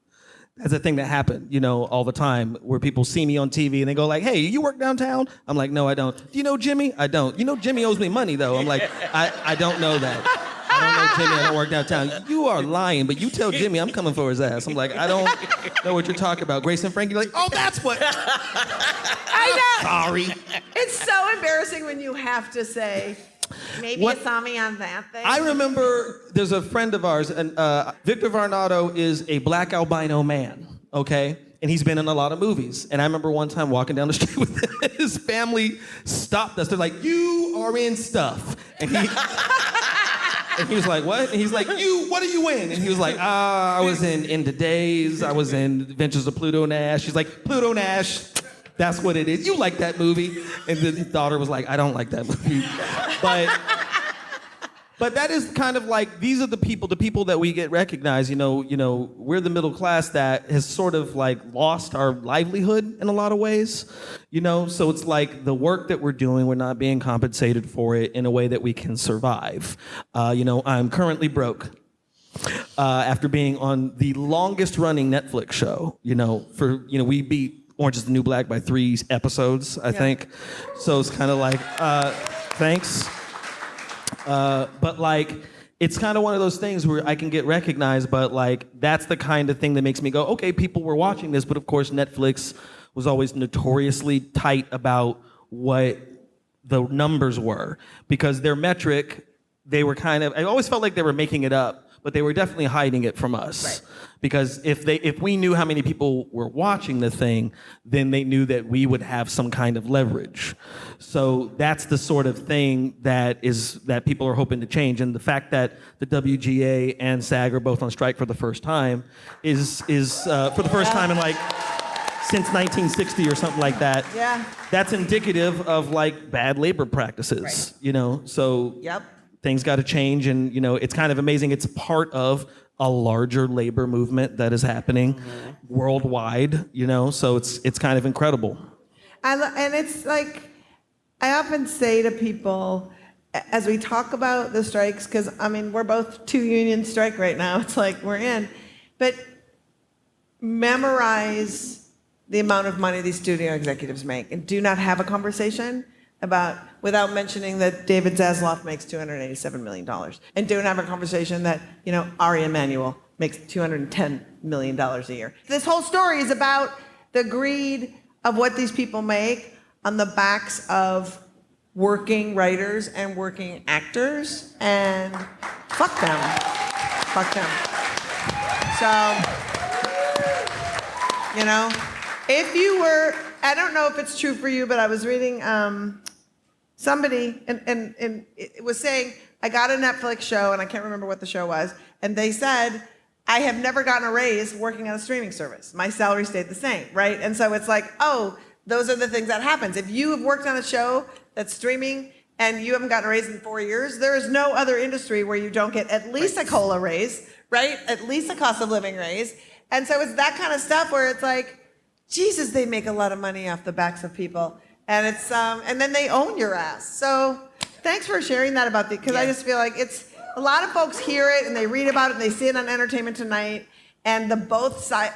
That's a thing that happened, you know, all the time, where people see me on TV and they go like, hey, you work downtown? I'm like, no, I don't. Do you know Jimmy? I don't. You know Jimmy owes me money, though. I'm like, I don't know that. I don't know Jimmy, I don't work downtown. You are lying, but you tell Jimmy I'm coming for his ass. I'm like, I don't know what you're talking about. Grace and Frankie like, oh, that's what. I know. Sorry. It's so embarrassing when you have to say, maybe What- you saw me on that thing. I remember there's a friend of ours, and Victor Varnado is a black albino man, okay? And he's been in a lot of movies. And I remember one time walking down the street with him, and his family stopped us. They're like, you are in stuff. And he was like, what? And he's like, what are you in? And he was like, I was in Days. I was in Adventures of Pluto Nash. He's like, Pluto Nash. That's what it is. You like that movie? And the daughter was like, I don't like that movie. But that is kind of like, these are the people that we get recognized. You know, we're the middle class that has sort of like lost our livelihood in a lot of ways. You know, so it's like the work that we're doing, we're not being compensated for it in a way that we can survive. You know, I'm currently broke. After being on the longest running Netflix show, we beat Orange is the New Black by 3 episodes, I think. So it's kind of like, thanks. But like, it's kind of one of those things where I can get recognized, but like, that's the kind of thing that makes me go, okay, people were watching this, but of course Netflix was always notoriously tight about what the numbers were, because their metric, I always felt like they were making it up, but they were definitely hiding it from us. Right. Because if we knew how many people were watching the thing, then they knew that we would have some kind of leverage. So that's the sort of thing that people are hoping to change. And the fact that the WGA and SAG are both on strike for the first time is for the first time in like since 1960 or something like that. Yeah. That's indicative of like bad labor practices. Right. You know, so things got to change, and you know, it's kind of amazing. It's part of a larger labor movement that is happening worldwide, you know, so it's kind of incredible. And it's like, I often say to people, as we talk about the strikes, because I mean, we're both 2 union strike right now, it's like we're in, but memorize the amount of money these studio executives make, and do not have a conversation without mentioning that David Zaslav makes $287 million, and don't have a conversation that, you know, Ari Emanuel makes $210 million a year. This whole story is about the greed of what these people make on the backs of working writers and working actors, and fuck them. Fuck them. So, you know, if you were, I don't know if it's true for you, but I was reading somebody, and it was saying, I got a Netflix show, and I can't remember what the show was, and they said, I have never gotten a raise working on a streaming service. My salary stayed the same, right? And so it's like, oh, those are the things that happens. If you have worked on a show that's streaming and you haven't gotten a raise in 4 years, there is no other industry where you don't get at least a COLA raise, right? At least a cost of living raise. And so it's that kind of stuff where it's like, Jesus, they make a lot of money off the backs of people. And it's and then they own your ass. So thanks for sharing that about because I just feel like it's a lot of folks hear it and they read about it and they see it on Entertainment Tonight. And the both sides,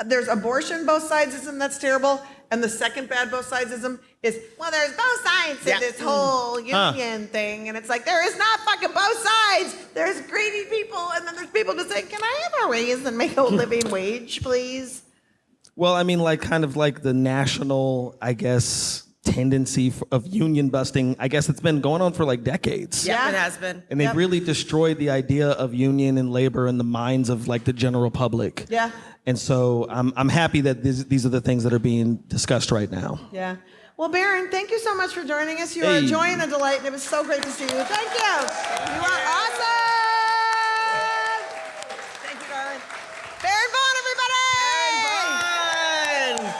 there's abortion both sidesism that's terrible, and the second bad both sidesism is, well, there's both sides in this whole union thing, and it's like, there is not fucking both sides. There's greedy people, and then there's people just saying, can I have a raise and make a living wage, please? Well, I mean, like, kind of like the national, I guess, tendency of union busting, I guess it's been going on for like decades. Yeah, it has been. And they've really destroyed the idea of union and labor in the minds of like the general public. Yeah. And so I'm happy that these are the things that are being discussed right now. Yeah. Well, Baron, thank you so much for joining us. You are a joy and a delight, and it was so great to see you. Thank you. You are awesome. Thank you, darling. Baron Vaughn, everybody! Baron Vaughn!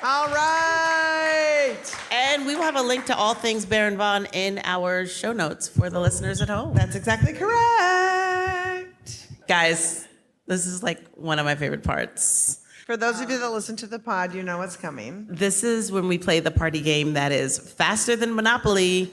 All right. And we will have a link to all things Baron Vaughn in our show notes for the listeners at home. That's exactly correct. Guys, this is like one of my favorite parts. For those of you that listen to the pod, you know what's coming. This is when we play the party game that is faster than Monopoly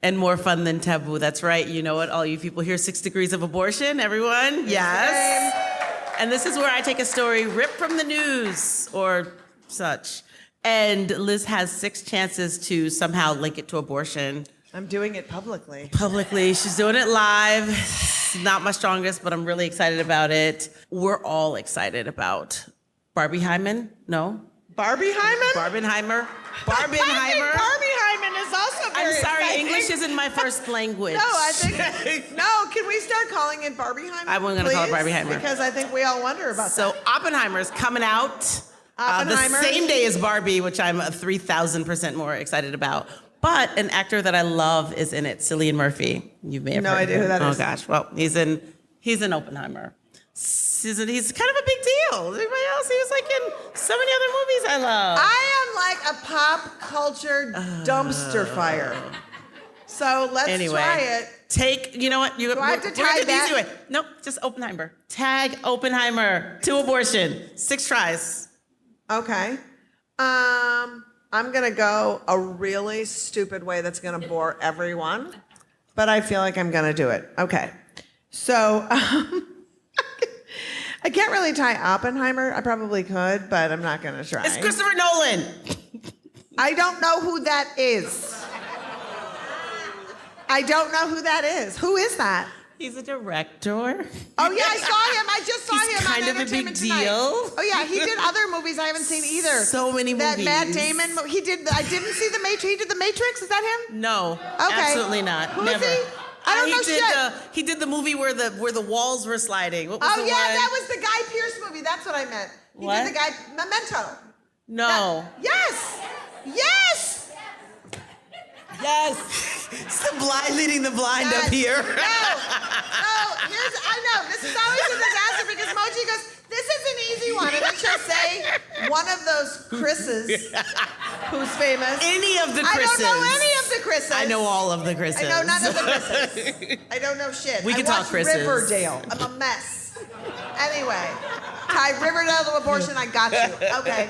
and more fun than Taboo. That's right. You know what? All you people here, 6 degrees of abortion, everyone? Yes. And this is where I take a story ripped from the news or such. And Liz has 6 chances to somehow link it to abortion. I'm doing it publicly. Publicly. She's doing it live. Not my strongest, but I'm really excited about it. We're all excited about Barbie Hyman? No? Barbie Hyman? Barbenheimer? Barbenheimer? Barbie Hyman is also very I'm sorry, exciting. English isn't my first language. No, I think, no, can we start calling it Barbie Hyman? I'm going to call it Barbie Hyman. Because I think we all wonder about that. So Oppenheimer's coming out Oppenheimer. the same day as Barbie, which I'm 3,000% more excited about. But an actor that I love is in it, Cillian Murphy. You may have No heard idea of him. who that is. Oh gosh, well, he's in Oppenheimer. He's kind of a big deal. Everybody else, he was like in so many other movies I love. I am like a pop culture dumpster fire. So let's try it. You know what? Do I have to tag that? Nope, just Oppenheimer. Tag Oppenheimer to abortion. 6 tries. Okay. I'm gonna go a really stupid way that's gonna bore everyone, but I feel like I'm gonna do it. Okay. So I can't really tie Oppenheimer. I probably could, but I'm not gonna try. It's Christopher Nolan. I don't know who that is. I don't know who that is. Who is that? He's a director. Oh yeah, I saw him. I just saw He's him kind on of a big Entertainment Tonight. deal. Oh yeah, he did other movies I haven't seen either. So many that movies. Matt Damon. He did. I didn't see the Matrix. He did the Matrix. Is that him? No, Okay. absolutely not. Who Never. is he? I don't know shit. He did the movie where the walls were sliding. What was the Oh yeah, one? that was the Guy Pearce movie. That's what I meant. He What? did the guy Memento. No. Yes. Yes. Yes. It's the blind leading the blind Yes. up here. I know. This is always a disaster because Moji goes, this is an easy one. And then she'll say one of those Chris's who's famous. Any of the Chris's. I don't know any of the Chris's. I know all of the Chris's. I know none of the Chris's. I don't know shit. We can talk Chris's. Riverdale. I'm a mess. Anyway, tie Riverdale to abortion. I got you. Okay.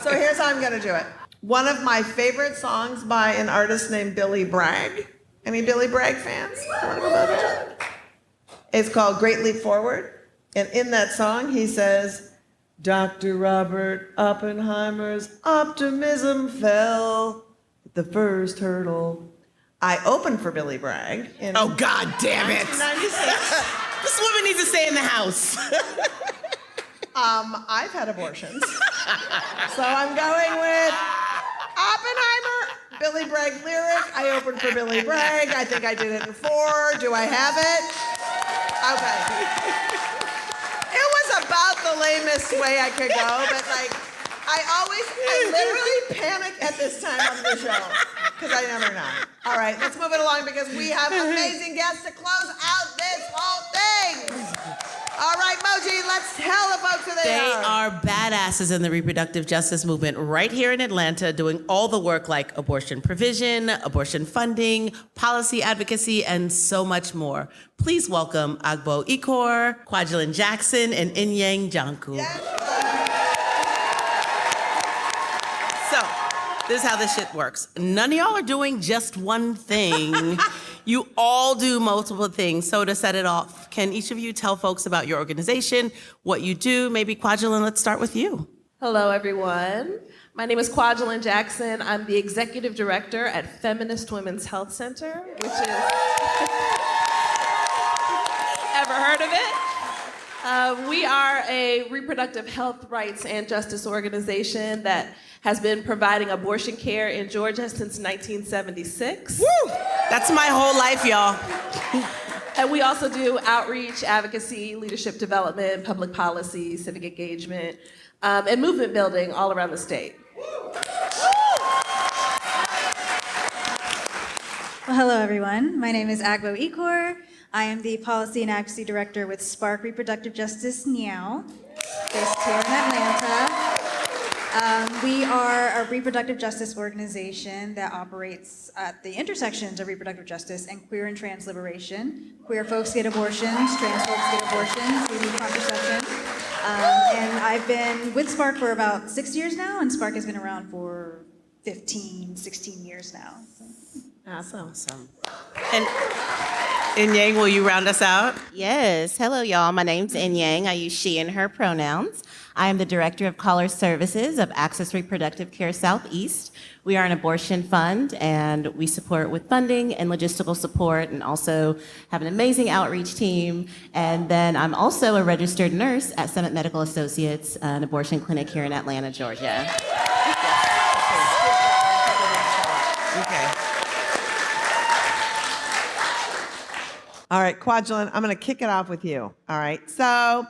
So here's how I'm going to do it. One of my favorite songs by an artist named Billy Bragg. Any Billy Bragg fans? It's called Great Leap Forward. And in that song, he says, Dr. Robert Oppenheimer's optimism fell at the first hurdle. I opened for Billy Bragg in Oh, God damn it. 1996. This woman needs to stay in the house. I've had abortions. So I'm going with Oppenheimer, Billy Bragg lyric. I opened for Billy Bragg. I think I did it in 4. Do I have it? Okay. It was about the lamest way I could go, but like, I literally panic at this time of the show because I never know. All right, let's move it along because we have amazing guests to close out this whole thing. All right, Moji, let's tell the folks who they are. They are badasses in the reproductive justice movement right here in Atlanta, doing all the work like abortion provision, abortion funding, policy advocacy, and so much more. Please welcome Agbo Ikor, Kwajelyn Jackson, and Inyang Njoku. So, this is how this shit works. None of y'all are doing just one thing. You all do multiple things. So to set it off, can each of you tell folks about your organization, what you do? Maybe Kwajelyn, let's start with you. Hello, everyone. My name is Kwajelyn Jackson. I'm the executive director at Feminist Women's Health Center, which is... Ever heard of it? We are a reproductive health rights and justice organization that has been providing abortion care in Georgia since 1976. Woo! That's my whole life, y'all. And we also do outreach, advocacy, leadership development, public policy, civic engagement, and movement building all around the state. Well, hello, everyone. My name is Agbo Ikor. I am the Policy and Advocacy Director with Spark Reproductive Justice Now, based here in Atlanta. We are a reproductive justice organization that operates at the intersections of reproductive justice and queer and trans liberation. Queer folks get abortions, trans folks get abortions, we need contraception. And I've been with Spark for about 6 years now, and Spark has been around for 15, 16 years now. Awesome. And Inyang, will you round us out? Yes. Hello, y'all. My name's Inyang. I use she and her pronouns. I am the Director of Caller Services of Access Reproductive Care Southeast. We are an abortion fund, and we support with funding and logistical support, and also have an amazing outreach team. And then I'm also a registered nurse at Summit Medical Associates, an abortion clinic here in Atlanta, Georgia. Okay. All right, Kwajelyn, I'm going to kick it off with you. All right, so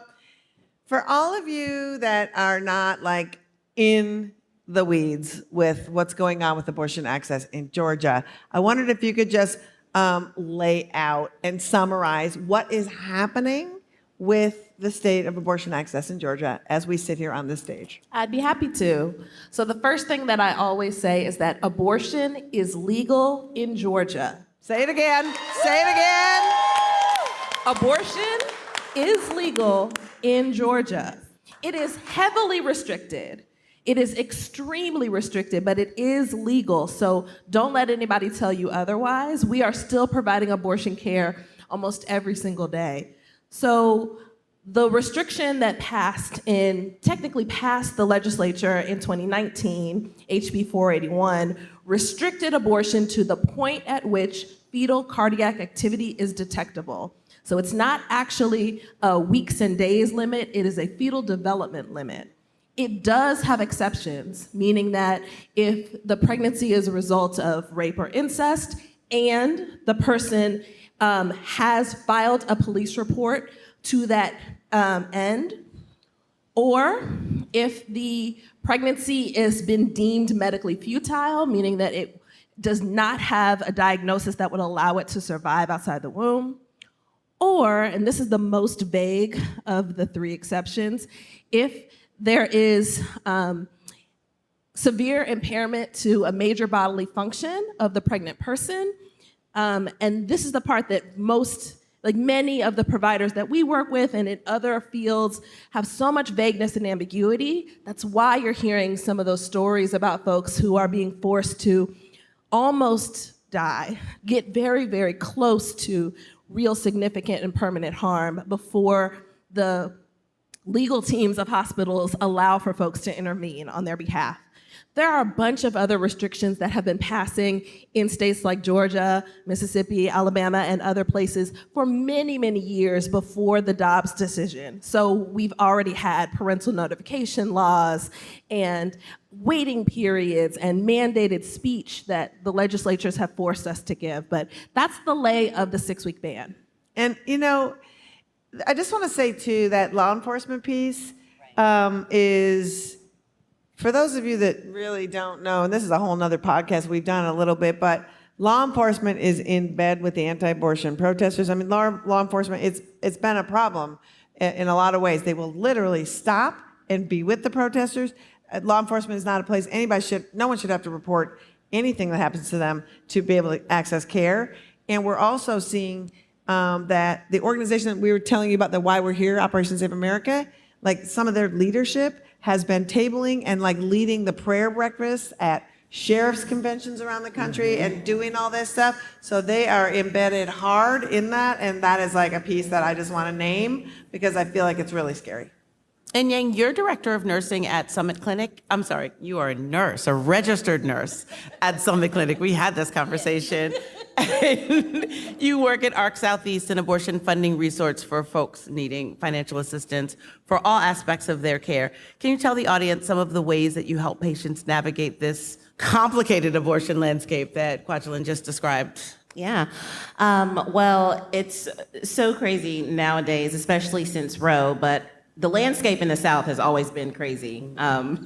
for all of you that are not like in the weeds with what's going on with abortion access in Georgia, I wondered if you could just lay out and summarize what is happening, with the state of abortion access in Georgia as we sit here on this stage? I'd be happy to. So the first thing that I always say is that abortion is legal in Georgia. Say it again. Say it again. Abortion is legal in Georgia. It is heavily restricted. It is extremely restricted, but it is legal. So don't let anybody tell you otherwise. We are still providing abortion care almost every single day. So the restriction that technically passed the legislature in 2019, HB 481, restricted abortion to the point at which fetal cardiac activity is detectable. So it's not actually a weeks and days limit, it is a fetal development limit. It does have exceptions, meaning that if the pregnancy is a result of rape or incest and the person has filed a police report to that end, or if the pregnancy has been deemed medically futile, meaning that it does not have a diagnosis that would allow it to survive outside the womb, or, and this is the most vague of the three exceptions, if there is severe impairment to a major bodily function of the pregnant person, and this is the part that many of the providers that we work with and in other fields have so much vagueness and ambiguity. That's why you're hearing some of those stories about folks who are being forced to almost die, get very, very close to real significant and permanent harm before the legal teams of hospitals allow for folks to intervene on their behalf. There are a bunch of other restrictions that have been passing in states like Georgia, Mississippi, Alabama, and other places for many, many years before the Dobbs decision. So we've already had parental notification laws and waiting periods and mandated speech that the legislatures have forced us to give. But that's the lay of the 6-week ban. And, I just want to say, too, that law enforcement piece is, for those of you that really don't know, and this is a whole nother podcast we've done a little bit, but law enforcement is in bed with the anti-abortion protesters. I mean, law enforcement, it's been a problem in a lot of ways. They will literally stop and be with the protesters. Law enforcement is not a place no one should have to report anything that happens to them to be able to access care. And we're also seeing that the organization that we were telling you about, the Why We're Here, Operation Save America, like some of their leadership has been tabling and leading the prayer breakfast at sheriff's conventions around the country and doing all this stuff. So they are embedded hard in that, and that is a piece that I just want to name because I feel like it's really scary. Inyang, you're director of nursing at Summit Clinic. I'm sorry, you are a nurse, a registered nurse at Summit Clinic. We had this conversation. You work at ARC Southeast, an abortion funding resource for folks needing financial assistance for all aspects of their care. Can you tell the audience some of the ways that you help patients navigate this complicated abortion landscape that Kwajelyn just described? Yeah. Well, it's so crazy nowadays, especially since Roe, but the landscape in the South has always been crazy.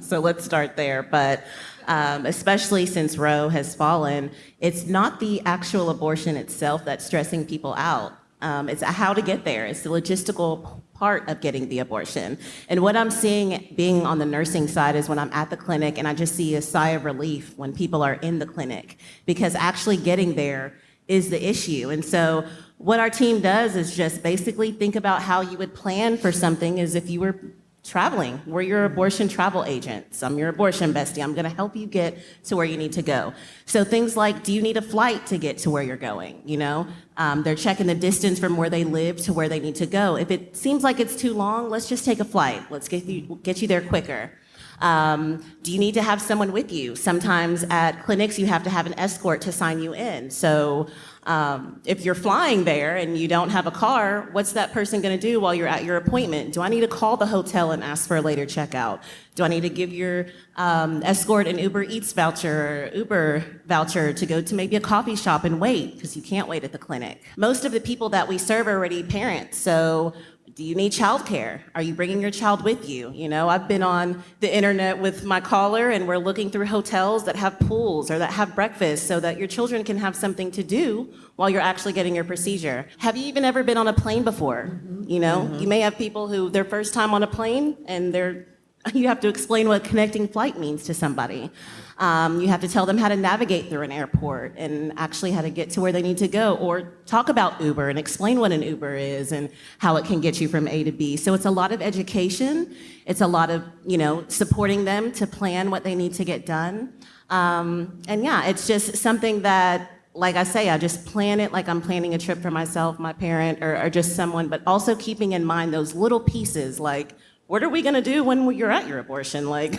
So let's start there. But especially since Roe has fallen, it's not the actual abortion itself that's stressing people out. It's how to get there. It's the logistical part of getting the abortion. And what I'm seeing being on the nursing side is when I'm at the clinic and I just see a sigh of relief when people are in the clinic, because actually getting there is the issue. And so what our team does is just basically think about how you would plan for something as if you were traveling. We're your abortion travel agents. I'm your abortion bestie. I'm going to help you get to where you need to go. So things like, do you need a flight to get to where you're going? They're checking the distance from where they live to where they need to go. If it seems like it's too long, let's just take a flight. Let's get you there quicker. Do you need to have someone with you? Sometimes at clinics, you have to have an escort to sign you in. So if you're flying there and you don't have a car, what's that person going to do while you're at your appointment? Do I need to call the hotel and ask for a later checkout? Do I need to give your escort an Uber Eats voucher or Uber voucher to go to maybe a coffee shop and wait because you can't wait at the clinic? Most of the people that we serve are already parents, so Do you need childcare? Are you bringing your child with you? You know, I've been on the internet with my caller and we're looking through hotels that have pools or that have breakfast so that your children can have something to do while you're actually getting your procedure. Have you even ever been on a plane before? You know, you may have people who their first time on a plane and you have to explain what connecting flight means to somebody. You have to tell them how to navigate through an airport and actually how to get to where they need to go, or talk about Uber and explain what an Uber is and how it can get you from A to B. So it's a lot of education. It's a lot of, you know, supporting them to plan what they need to get done. And yeah, it's just something that, like I say, I just plan it like I'm planning a trip for myself, my parent, or just someone, but also keeping in mind those little pieces like, what are we going to do when you're at your abortion? Like,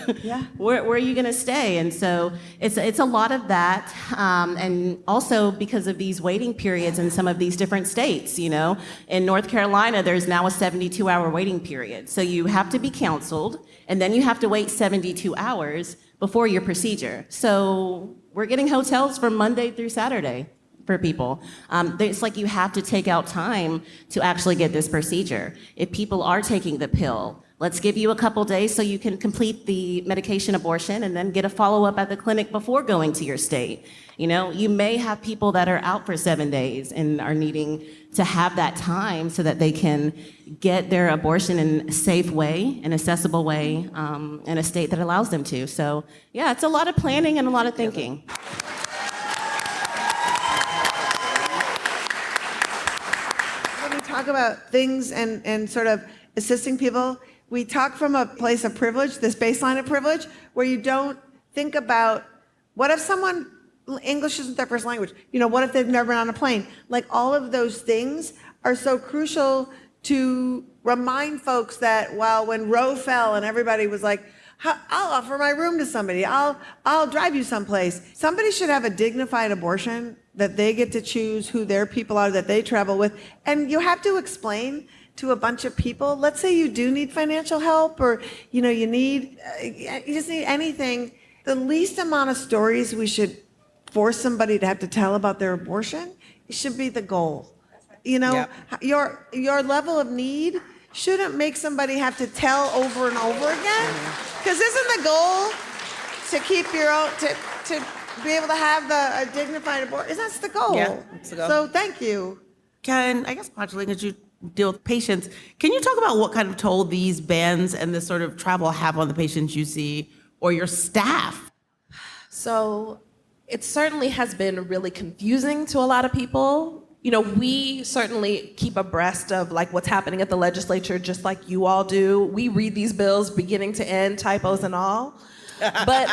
where are you going to stay? And so it's a lot of that. And also because of these waiting periods in some of these different states, you know, in North Carolina, there's now a 72-hour waiting period. So you have to be counseled, and then you have to wait 72 hours before your procedure. So we're getting hotels from Monday through Saturday for people. It's like you have to take out time to actually get this procedure. If people are taking the pill, let's give you a couple days so you can complete the medication abortion and then get a follow-up at the clinic before going to your state. You know, you may have people that are out for 7 days and are needing to have that time so that they can get their abortion in a safe way, an accessible way, in a state that allows them to. So yeah, it's a lot of planning and a lot of thinking. When we talk about things and sort of assisting people, we talk from a place of privilege, this baseline of privilege, where you don't think about, what if someone, English isn't their first language? You know, what if they've never been on a plane? Like, all of those things are so crucial to remind folks that, well, when Roe fell and everybody was like, I'll offer my room to somebody, I'll drive you someplace. Somebody should have a dignified abortion, that they get to choose who their people are that they travel with. And you have to explain to a bunch of people, let's say you do need financial help, or you know, you just need anything. The least amount of stories we should force somebody to have to tell about their abortion, it should be the goal. You know, your level of need shouldn't make somebody have to tell over and over again. Because isn't the goal to keep your own, to be able to have a dignified abortion? That's the goal. Yeah, that's the goal. So thank you. Ken, I guess, Kwajelyn, as you deal with patients, can you talk about what kind of toll these bans and this sort of travel have on the patients you see or your staff? So it certainly has been really confusing to a lot of people. You know, we certainly keep abreast of like what's happening at the legislature, just like you all do. We read these bills beginning to end, typos and all. But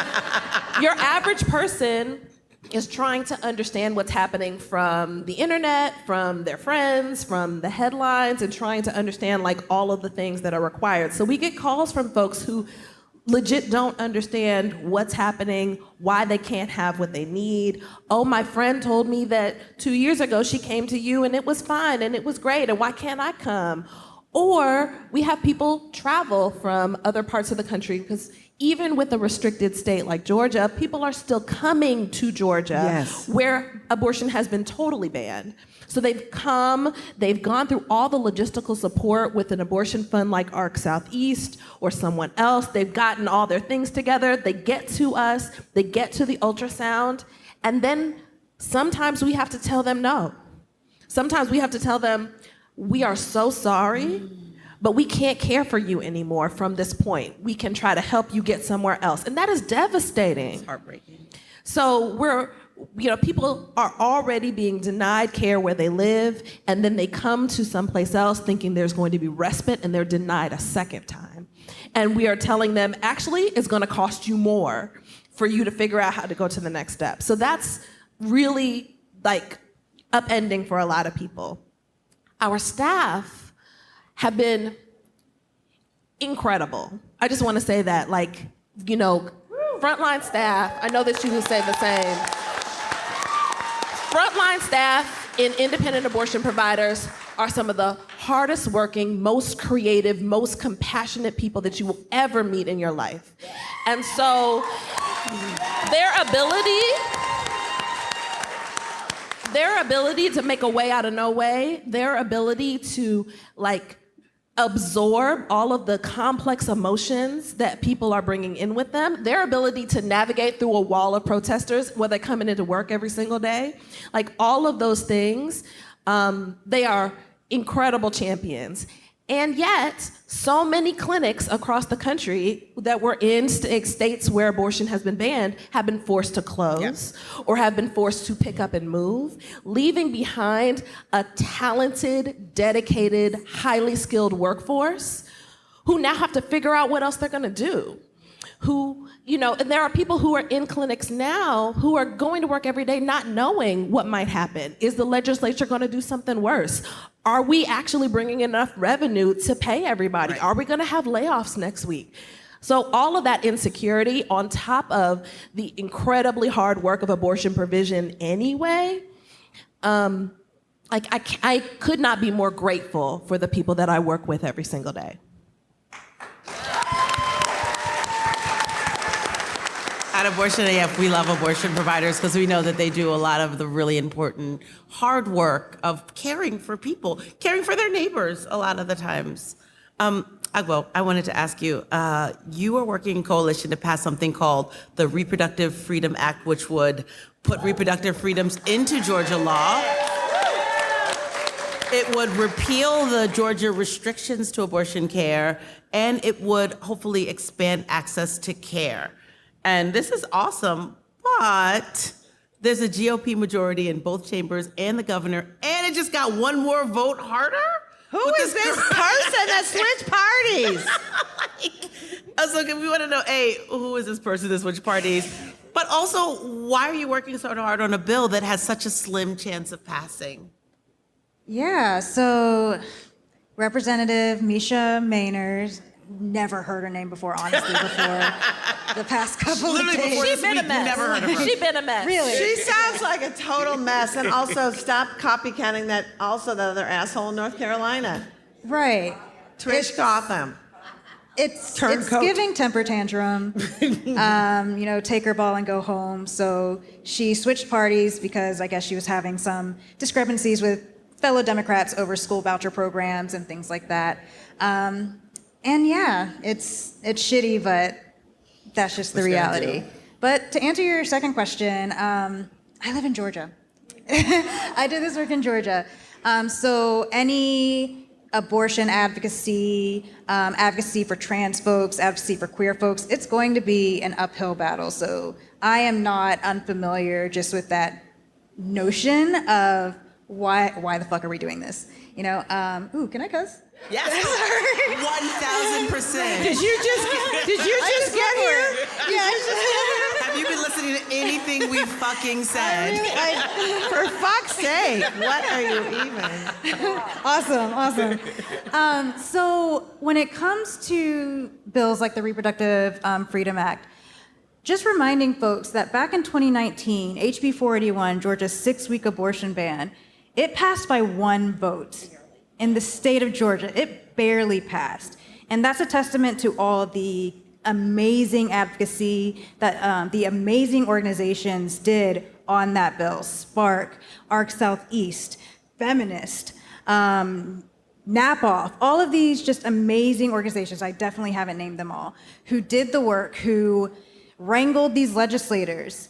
your average person is trying to understand what's happening from the internet, from their friends, from the headlines, and trying to understand like all of the things that are required. So we get calls from folks who legit don't understand what's happening, why they can't have what they need. Oh, my friend told me that 2 years ago she came to you and it was fine and it was great, and why can't I come? Or we have people travel from other parts of the country, because even with a restricted state like Georgia, people are still coming to Georgia, where abortion has been totally banned. So they've come, they've gone through all the logistical support with an abortion fund like ARC Southeast or someone else. They've gotten all their things together. They get to us, they get to the ultrasound, and then sometimes we have to tell them no. Sometimes we have to tell them, we are so sorry, but we can't care for you anymore from this point. We can try to help you get somewhere else. And that is devastating. It's heartbreaking. So people are already being denied care where they live, and then they come to someplace else thinking there's going to be respite, and they're denied a second time. And we are telling them, actually, it's gonna cost you more for you to figure out how to go to the next step. So that's really like upending for a lot of people. Our staff have been incredible. I just want to say that, like, you know, frontline staff, I know that you will say the same. Frontline staff in independent abortion providers are some of the hardest working, most creative, most compassionate people that you will ever meet in your life. And so their ability to make a way out of no way, their ability to like absorb all of the complex emotions that people are bringing in with them, their ability to navigate through a wall of protesters where they're coming into work every single day, like all of those things, they are incredible champions. And yet, so many clinics across the country that were in states where abortion has been banned have been forced to close or have been forced to pick up and move, leaving behind a talented, dedicated, highly skilled workforce who now have to figure out what else they're gonna do. And there are people who are in clinics now who are going to work every day not knowing what might happen. Is the legislature gonna do something worse? Are we actually bringing enough revenue to pay everybody? Are we gonna have layoffs next week? So all of that insecurity on top of the incredibly hard work of abortion provision anyway, I could not be more grateful for the people that I work with every single day. At Abortion AF, we love abortion providers because we know that they do a lot of the really important hard work of caring for people, caring for their neighbors a lot of the times. Agbo, I wanted to ask you, you are working in coalition to pass something called the Reproductive Freedom Act, which would put reproductive freedoms into Georgia law. It would repeal the Georgia restrictions to abortion care, and it would hopefully expand access to care. And this is awesome, but there's a GOP majority in both chambers and the governor, and it just got one more vote harder? Who is this person that switched parties? So we want to know, A, who is this person that switched parties? But also, why are you working so hard on a bill that has such a slim chance of passing? Yeah, so Representative Misha Maynard, never heard her name before, honestly, before the past couple of days. She's been a mess. Never heard of her. She's been a mess. Really? She sounds like a total mess. And also, stop copycatting that other asshole in North Carolina. Right. Trish Gotham. It's Turncoat. giving temper tantrum, take her ball and go home. So she switched parties because I guess she was having some discrepancies with fellow Democrats over school voucher programs and things like that. And yeah, it's shitty, but that's just the reality. But to answer your second question, I live in Georgia. I do this work in Georgia. So any abortion advocacy, advocacy for trans folks, advocacy for queer folks, it's going to be an uphill battle. So I am not unfamiliar just with that notion of why the fuck are we doing this? Can I cuss? Yes. 1,000%. Did you just get here? Yeah. Have you been listening to anything we fucking said? For fuck's sake, what are you even? Awesome. So when it comes to bills like the Reproductive Freedom Act, just reminding folks that back in 2019, HB 481, Georgia's 6-week abortion ban, it passed by 1 vote. In the state of Georgia, it barely passed. And that's a testament to all the amazing advocacy that the amazing organizations did on that bill. Spark, ARC Southeast, Feminist, NAPOF, all of these just amazing organizations, I definitely haven't named them all, who did the work, who wrangled these legislators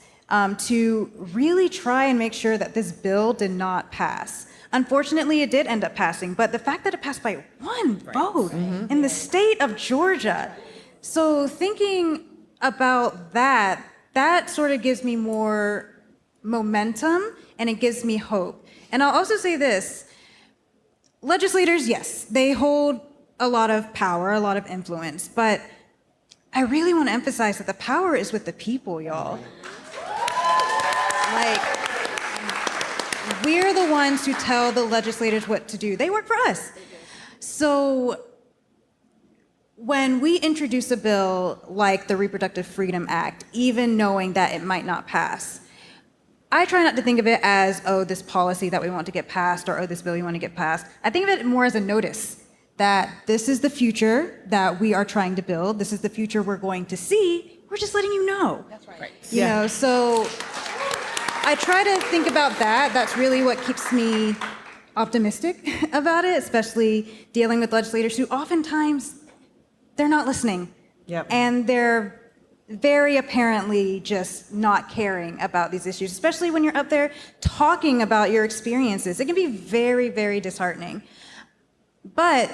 to really try and make sure that this bill did not pass. Unfortunately, it did end up passing, but the fact that it passed by 1 vote in the state of Georgia. So thinking about that sort of gives me more momentum and it gives me hope. And I'll also say this, legislators, yes, they hold a lot of power, a lot of influence, but I really want to emphasize that the power is with the people, y'all. We're the ones who tell the legislators what to do. They work for us. So when we introduce a bill like the Reproductive Freedom Act, even knowing that it might not pass, I try not to think of it as, oh, this policy that we want to get passed, or oh, this bill we want to get passed. I think of it more as a notice that this is the future that we are trying to build. This is the future we're going to see. We're just letting you know. That's right. You know, so I try to think about that. That's really what keeps me optimistic about it, especially dealing with legislators who oftentimes they're not listening. Yep. And they're very apparently just not caring about these issues, especially when you're up there talking about your experiences. It can be very, very disheartening. But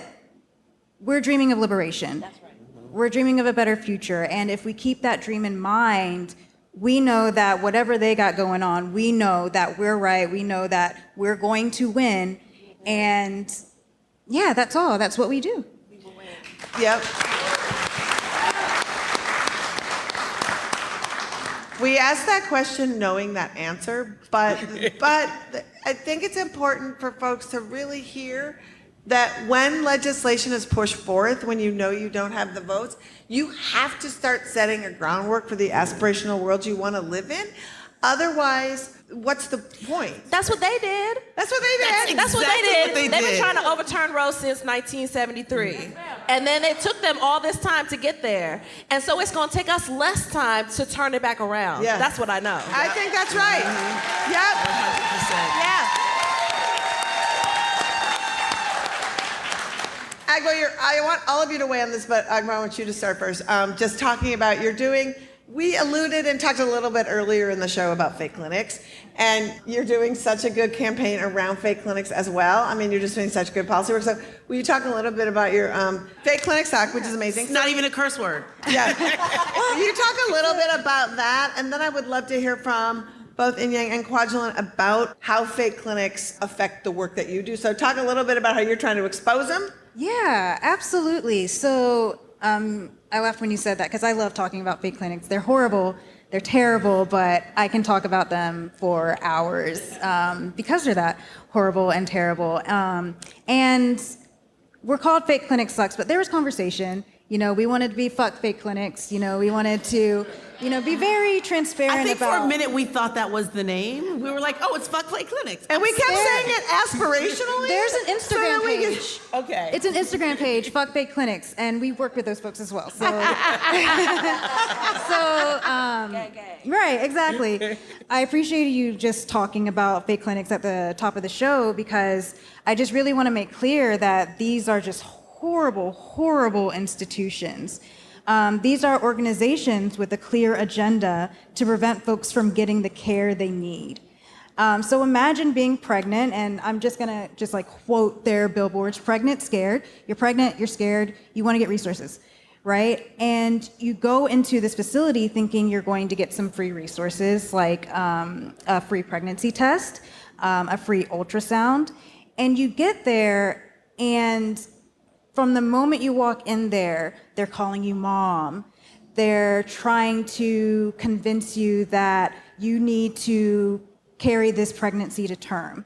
we're dreaming of liberation. That's right. We're dreaming of a better future. And if we keep that dream in mind, we know that whatever they got going on, we know that we're right. We know that we're going to win. And yeah, that's all. That's what we do. We will win. Yep. We asked that question knowing that answer, but I think it's important for folks to really hear that when legislation is pushed forth, when you know you don't have the votes, you have to start setting a groundwork for the aspirational world you want to live in. Otherwise, what's the point? That's what they did. That's what they did. That's what they did. They've been trying to overturn Roe since 1973. And then it took them all this time to get there. And so it's going to take us less time to turn it back around. Yeah. That's what I know. I think that's right. Yep. 100%. Yeah. Agbo, I want all of you to weigh on this, but Agbo, I want you to start first. Just talking about we alluded and talked a little bit earlier in the show about fake clinics, and you're doing such a good campaign around fake clinics as well. I mean, you're just doing such good policy work. So will you talk a little bit about your fake clinic stock, which is amazing? It's not even a curse word. Yeah. Will you talk a little bit about that? And then I would love to hear from both Inyang and Kwajelyn about how fake clinics affect the work that you do. So talk a little bit about how you're trying to expose them. Yeah, absolutely. So I laughed when you said that because I love talking about fake clinics. They're horrible, they're terrible, but I can talk about them for hours because they're that horrible and terrible. And we're called Fake Clinic Sucks, but there was conversation. You know, we wanted to be fuck fake clinics. You know, we wanted to, be very transparent I think about. for a minute we thought that was the name. We were like, oh, it's Fuck Fake Clinics. And we kept saying it aspirationally. There's an Instagram page. Okay. It's an Instagram page, Fuck Fake Clinics, and we work with those folks as well. So, right, exactly. I appreciate you just talking about fake clinics at the top of the show because I just really want to make clear that these are just horrible, horrible institutions. These are organizations with a clear agenda to prevent folks from getting the care they need. So imagine being pregnant, and I'm just gonna quote their billboards, pregnant, scared. You're pregnant, you're scared, you wanna get resources, right? And you go into this facility thinking you're going to get some free resources like a free pregnancy test, a free ultrasound, and you get there and from the moment you walk in there, they're calling you mom. They're trying to convince you that you need to carry this pregnancy to term.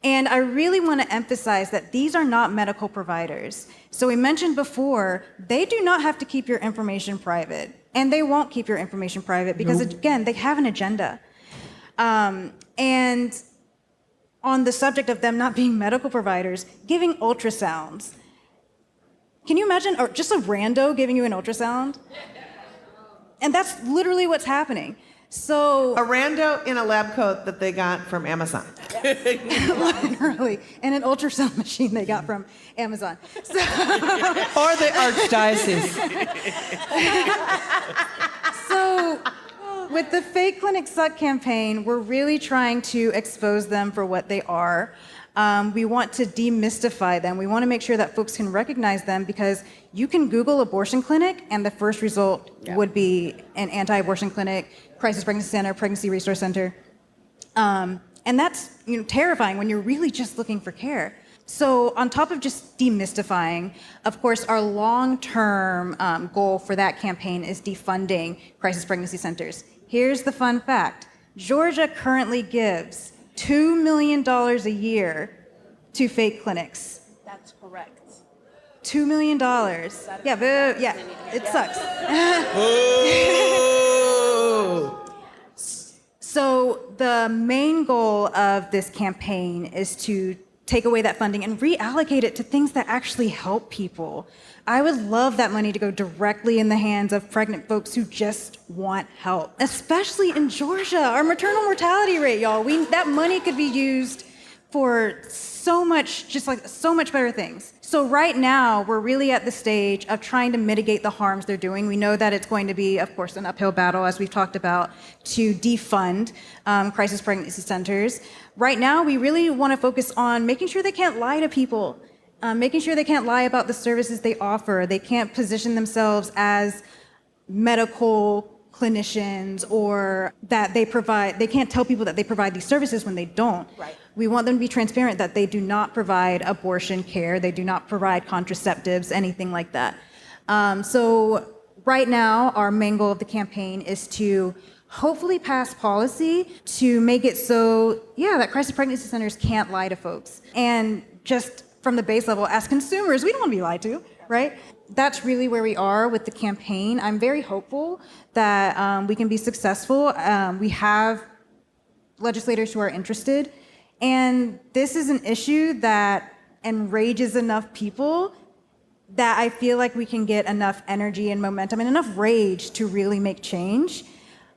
And I really want to emphasize that these are not medical providers. So we mentioned before, they do not have to keep your information private. And they won't keep your information private because, again, they have an agenda. And on the subject of them not being medical providers, giving ultrasounds. Can you imagine, or just a rando giving you an ultrasound? And that's literally what's happening. So a rando in a lab coat that they got from Amazon. Literally, and an ultrasound machine they got from Amazon. So, Or the Archdiocese. So with the Fake Clinic Suck campaign, we're really trying to expose them for what they are. We want to demystify them. We want to make sure that folks can recognize them because you can Google abortion clinic and the first result would be an anti-abortion clinic, crisis pregnancy center, pregnancy resource center. And that's terrifying when you're really just looking for care. So on top of just demystifying, of course, our long-term goal for that campaign is defunding crisis pregnancy centers. Here's the fun fact. Georgia currently gives $2 million a year to fake clinics. That's correct. $2 million. Yeah, but it sucks. So the main goal of this campaign is to take away that funding and reallocate it to things that actually help people. I would love that money to go directly in the hands of pregnant folks who just want help, especially in Georgia. Our maternal mortality rate, y'all, that money could be used for so much better things. So right now, we're really at the stage of trying to mitigate the harms they're doing. We know that it's going to be, of course, an uphill battle, as we've talked about, to defund crisis pregnancy centers. Right now, we really want to focus on making sure they can't lie to people, making sure they can't lie about the services they offer. They can't position themselves as medical clinicians, or that they can't tell people that they provide these services when they don't. Right. We want them to be transparent that they do not provide abortion care, they do not provide contraceptives, anything like that. So right now, our main goal of the campaign is to hopefully pass policy to make it so, that crisis pregnancy centers can't lie to folks. And just from the base level, as consumers, we don't want to be lied to, right? That's really where we are with the campaign. I'm very hopeful that we can be successful. We have legislators who are interested. And this is an issue that enrages enough people that I feel like we can get enough energy and momentum and enough rage to really make change.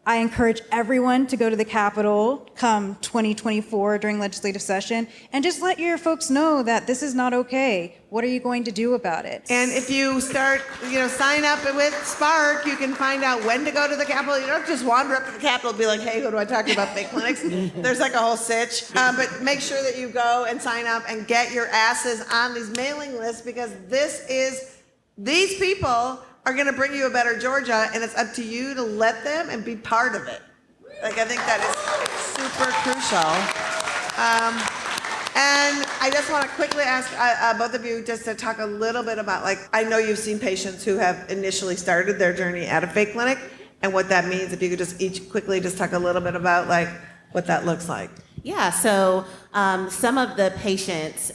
I encourage everyone to go to the Capitol come 2024 during legislative session and just let your folks know that this is not okay. What are you going to do about it? And if you start, sign up with Spark, you can find out when to go to the Capitol. You don't just wander up to the Capitol and be like, hey, who do I talk to about fake clinics? There's like a whole sitch. But make sure that you go and sign up and get your asses on these mailing lists, because these people are going to bring you a better Georgia, and it's up to you to let them and be part of it. I think that is super crucial. And I just want to quickly ask both of you just to talk a little bit about, I know you've seen patients who have initially started their journey at a fake clinic, and what that means. If you could just each quickly just talk a little bit about what that looks like. Yeah, so some of the patients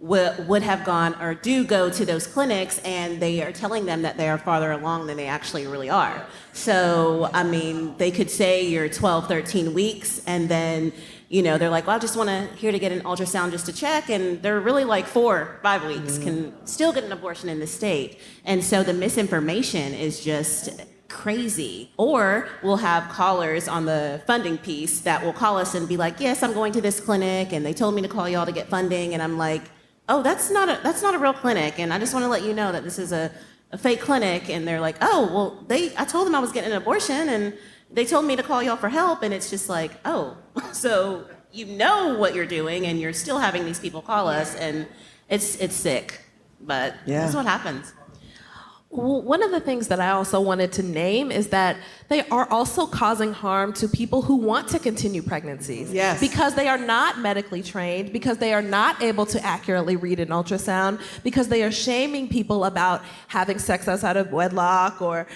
would have gone or do go to those clinics, and they are telling them that they are farther along than they actually really are. So, they could say you're 12, 13 weeks, and then, they're like, well, I just here to get an ultrasound just to check, and they're really 4, 5 weeks, can still get an abortion in the state. And so the misinformation is just crazy. Or we'll have callers on the funding piece that will call us and be like, yes, I'm going to this clinic, and they told me to call y'all to get funding, and I'm like, oh, that's not a real clinic, and I just want to let you know that this is a fake clinic. And they're like, oh, well, I told them I was getting an abortion, and they told me to call y'all for help. And it's just like, oh, so you know what you're doing, and you're still having these people call us, and it's sick, but that's what happens. Well, one of the things that I also wanted to name is that they are also causing harm to people who want to continue pregnancies. Yes. Because they are not medically trained, because they are not able to accurately read an ultrasound, because they are shaming people about having sex outside of wedlock, or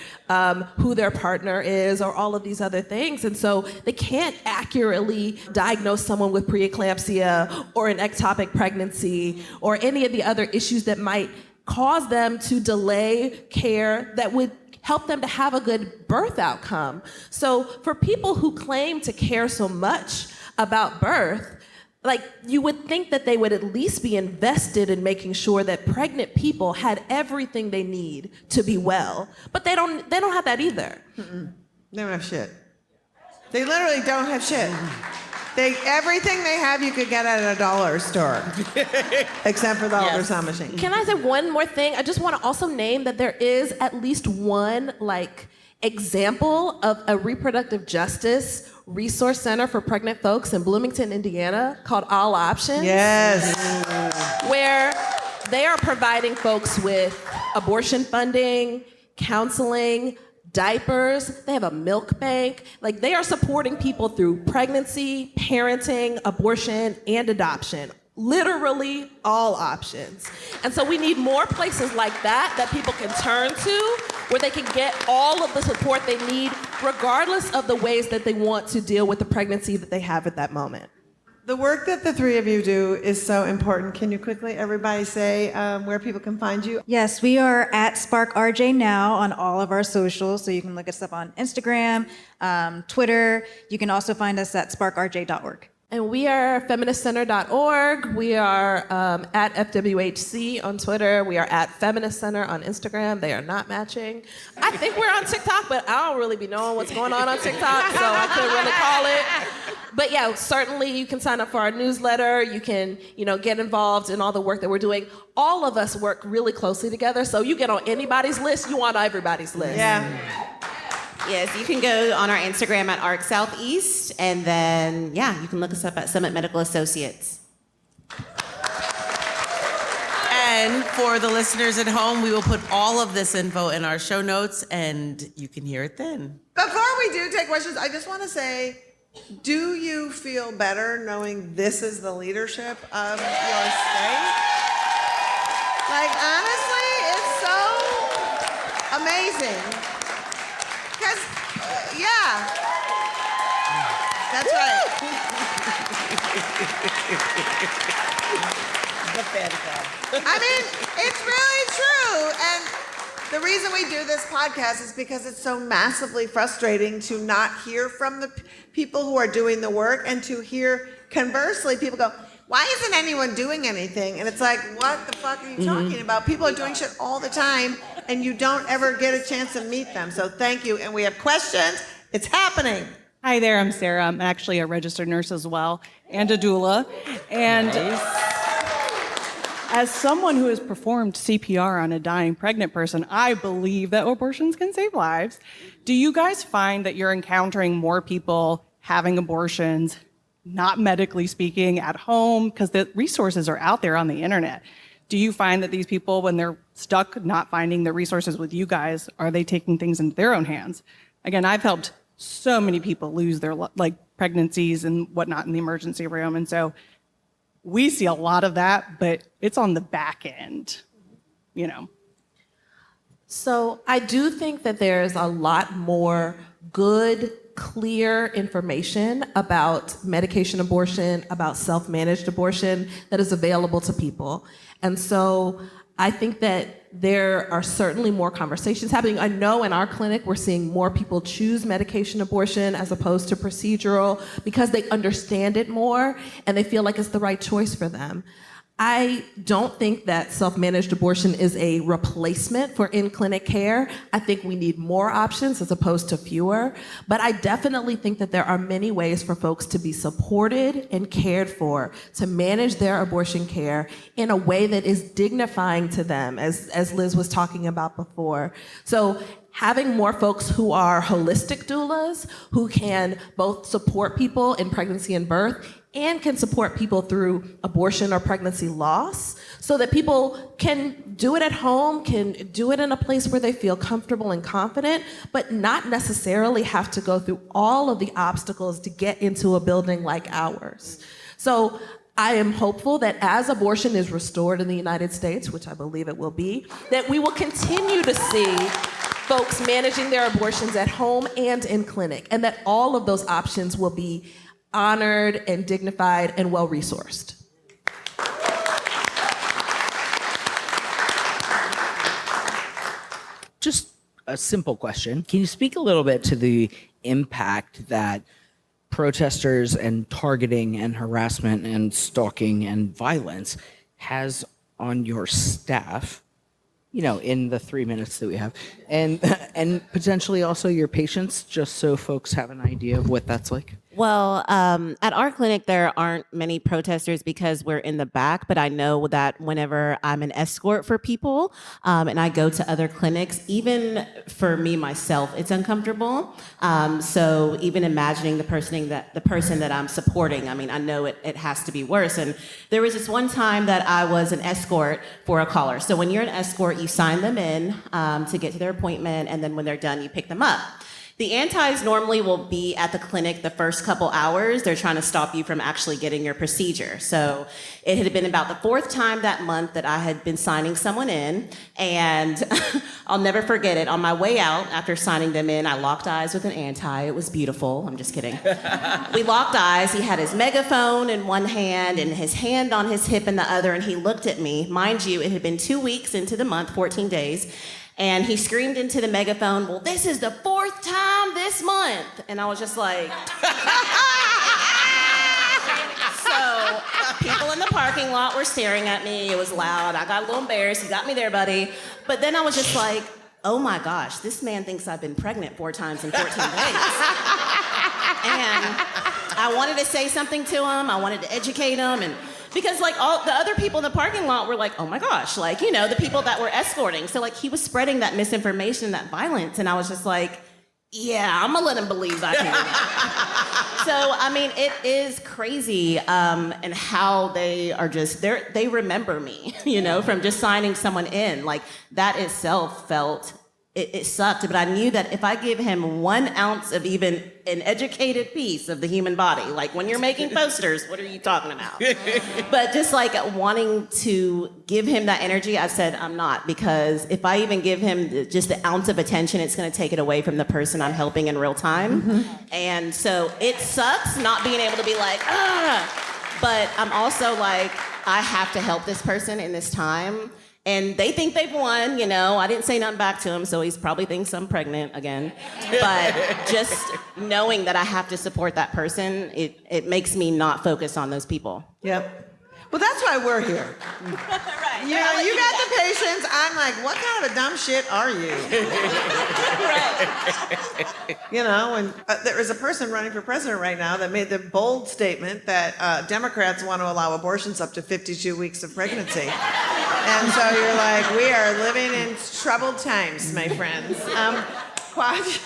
who their partner is, or all of these other things. And so they can't accurately diagnose someone with preeclampsia or an ectopic pregnancy or any of the other issues that might cause them to delay care that would help them to have a good birth outcome. So for people who claim to care so much about birth, you would think that they would at least be invested in making sure that pregnant people had everything they need to be well. But they don't have that either. Mm-mm. They don't have shit. They literally don't have shit. Everything they have you could get at a dollar store, except for the ultrasound machine. Can I say one more thing? I just want to also name that there is at least one example of a reproductive justice resource center for pregnant folks in Bloomington, Indiana, called All Options. Yes. Where they are providing folks with abortion funding, counseling, diapers. They have a milk bank. They are supporting people through pregnancy, parenting, abortion, and adoption. Literally all options. And so we need more places like that people can turn to, where they can get all of the support they need, regardless of the ways that they want to deal with the pregnancy that they have at that moment. The work that the three of you do is so important. Can you quickly, everybody, say where people can find you? Yes, we are at Spark RJ now on all of our socials, so you can look us up on Instagram, Twitter. You can also find us at sparkrj.org. And we are feministcenter.org. We are at FWHC on Twitter. We are at Feminist Center on Instagram. They are not matching. I think we're on TikTok, but I don't really be knowing what's going on TikTok, so I couldn't really call it. But yeah, certainly you can sign up for our newsletter. You can, get involved in all the work that we're doing. All of us work really closely together. So you get on anybody's list, you on everybody's list. Yeah. Yes, you can go on our Instagram at ARC Southeast, and then, you can look us up at Summit Medical Associates. And for the listeners at home, we will put all of this info in our show notes, and you can hear it then. Before we do take questions, I just want to say, do you feel better knowing this is the leadership of your state? Like, honestly, it's so amazing. Because, that's right. I mean, it's really true. And the reason we do this podcast is because it's so massively frustrating to not hear from the people who are doing the work, and to hear, conversely, people go, why isn't anyone doing anything? And it's like, what the fuck are you talking about? People are doing shit all the time, and you don't ever get a chance to meet them. So thank you. And we have questions. It's happening. Hi there, I'm Sarah. I'm actually a registered nurse as well, and a doula. And as someone who has performed CPR on a dying pregnant person, I believe that abortions can save lives. Do you guys find that you're encountering more people having abortions, not medically speaking, at home? Because the resources are out there on the internet. Do you find that these people, when they're stuck not finding the resources with you guys, are they taking things into their own hands? Again, I've helped so many people lose their pregnancies and whatnot in the emergency room. And so we see a lot of that, but it's on the back end, So I do think that there's a lot more good, clear information about medication abortion, about self-managed abortion that is available to people. And so I think that there are certainly more conversations happening. I know in our clinic we're seeing more people choose medication abortion as opposed to procedural because they understand it more and they feel like it's the right choice for them. I don't think that self-managed abortion is a replacement for in-clinic care. I think we need more options as opposed to fewer. But I definitely think that there are many ways for folks to be supported and cared for, to manage their abortion care in a way that is dignifying to them, as Liz was talking about before. So having more folks who are holistic doulas, who can both support people in pregnancy and birth, and can support people through abortion or pregnancy loss, so that people can do it at home, can do it in a place where they feel comfortable and confident, but not necessarily have to go through all of the obstacles to get into a building like ours. So I am hopeful that as abortion is restored in the United States, which I believe it will be, that we will continue to see folks managing their abortions at home and in clinic, and that all of those options will be honored and dignified and well-resourced. Just a simple question. Can you speak a little bit to the impact that protesters and targeting and harassment and stalking and violence has on your staff, in the 3 minutes that we have, and potentially also your patients, just so folks have an idea of what that's like? Well, at our clinic, there aren't many protesters because we're in the back, but I know that whenever I'm an escort for people and I go to other clinics, even for me, myself, it's uncomfortable. So even imagining the person that I'm supporting, I know it has to be worse. And there was this one time that I was an escort for a caller. So when you're an escort, you sign them in to get to their appointment, and then when they're done, you pick them up. The antis normally will be at the clinic the first couple hours. They're trying to stop you from actually getting your procedure. So it had been about the fourth time that month that I had been signing someone in, and I'll never forget it. On my way out, after signing them in, I locked eyes with an anti. It was beautiful. I'm just kidding. We locked eyes. He had his megaphone in one hand and his hand on his hip in the other, and he looked at me. Mind you, it had been 2 weeks into the month, 14 days. And he screamed into the megaphone, "Well, this is the fourth time this month." And I was just like, so people in the parking lot were staring at me. It was loud. I got a little embarrassed. You got me there, buddy. But then I was just like, oh my gosh, this man thinks I've been pregnant 4 times in 14 days. And I wanted to say something to him. I wanted to educate him, and because like all the other people in the parking lot were like, oh my gosh, like, you know, the people that were escorting. So like he was spreading that misinformation, that violence, and I was just like, yeah, I'm gonna let him believe I can. So I mean, it is crazy, and how they are just they remember me, you know, from just signing someone in. Like that itself felt. It sucked, but I knew that if I give him 1 ounce of even an educated piece of the human body, like when you're making posters, what are you talking about? But just like wanting to give him that energy, I said, I'm not, because if I even give him just the ounce of attention, it's gonna take it away from the person I'm helping in real time. And so it sucks not being able to be like, but I'm also like, I have to help this person in this time. And they think they've won, you know. I didn't say nothing back to him, so he probably thinks I'm pregnant again. But just knowing that I have to support that person, it makes me not focus on those people. Yep. Well, that's why we're here. Right. You know, you got the patience. I'm like, what kind of a dumb shit are you? You know, and there is a person running for president right now that made the bold statement that Democrats want to allow abortions up to 52 weeks of pregnancy. And so you're like, we are living in troubled times, my friends. Kwaj?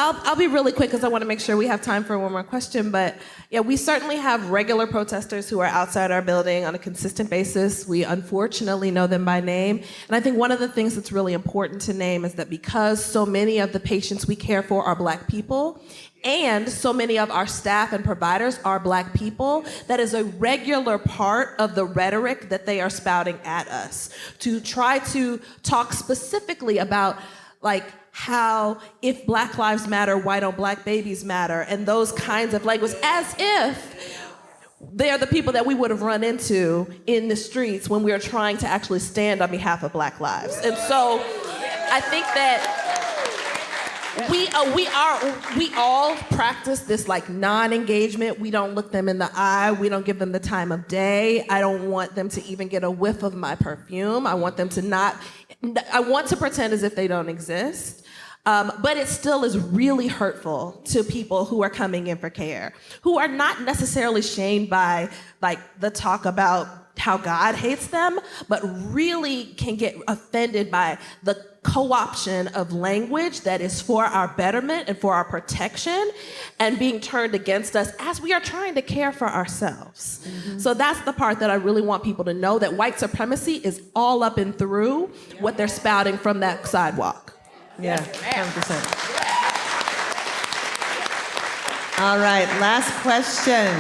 I'll be really quick because I want to make sure we have time for one more question. But yeah, we certainly have regular protesters who are outside our building on a consistent basis. We unfortunately know them by name. And I think one of the things that's really important to name is that because so many of the patients we care for are Black people, and so many of our staff and providers are Black people, that is a regular part of the rhetoric that they are spouting at us to try to talk specifically about like how if Black lives matter, why don't Black babies matter? And those kinds of language, as if they're the people that we would have run into in the streets when we are trying to actually stand on behalf of Black lives. And so I think that we all practice this like non-engagement. We don't look them in the eye. We don't give them the time of day. I don't want them to even get a whiff of my perfume. I want them to I want to pretend as if they don't exist. But it still is really hurtful to people who are coming in for care, who are not necessarily shamed by like the talk about how God hates them, but really can get offended by the co-option of language that is for our betterment and for our protection and being turned against us as we are trying to care for ourselves. So that's the part that I really want people to know, that white supremacy is all up and through what they're spouting from that sidewalk. Yeah, 100%. All right, last question.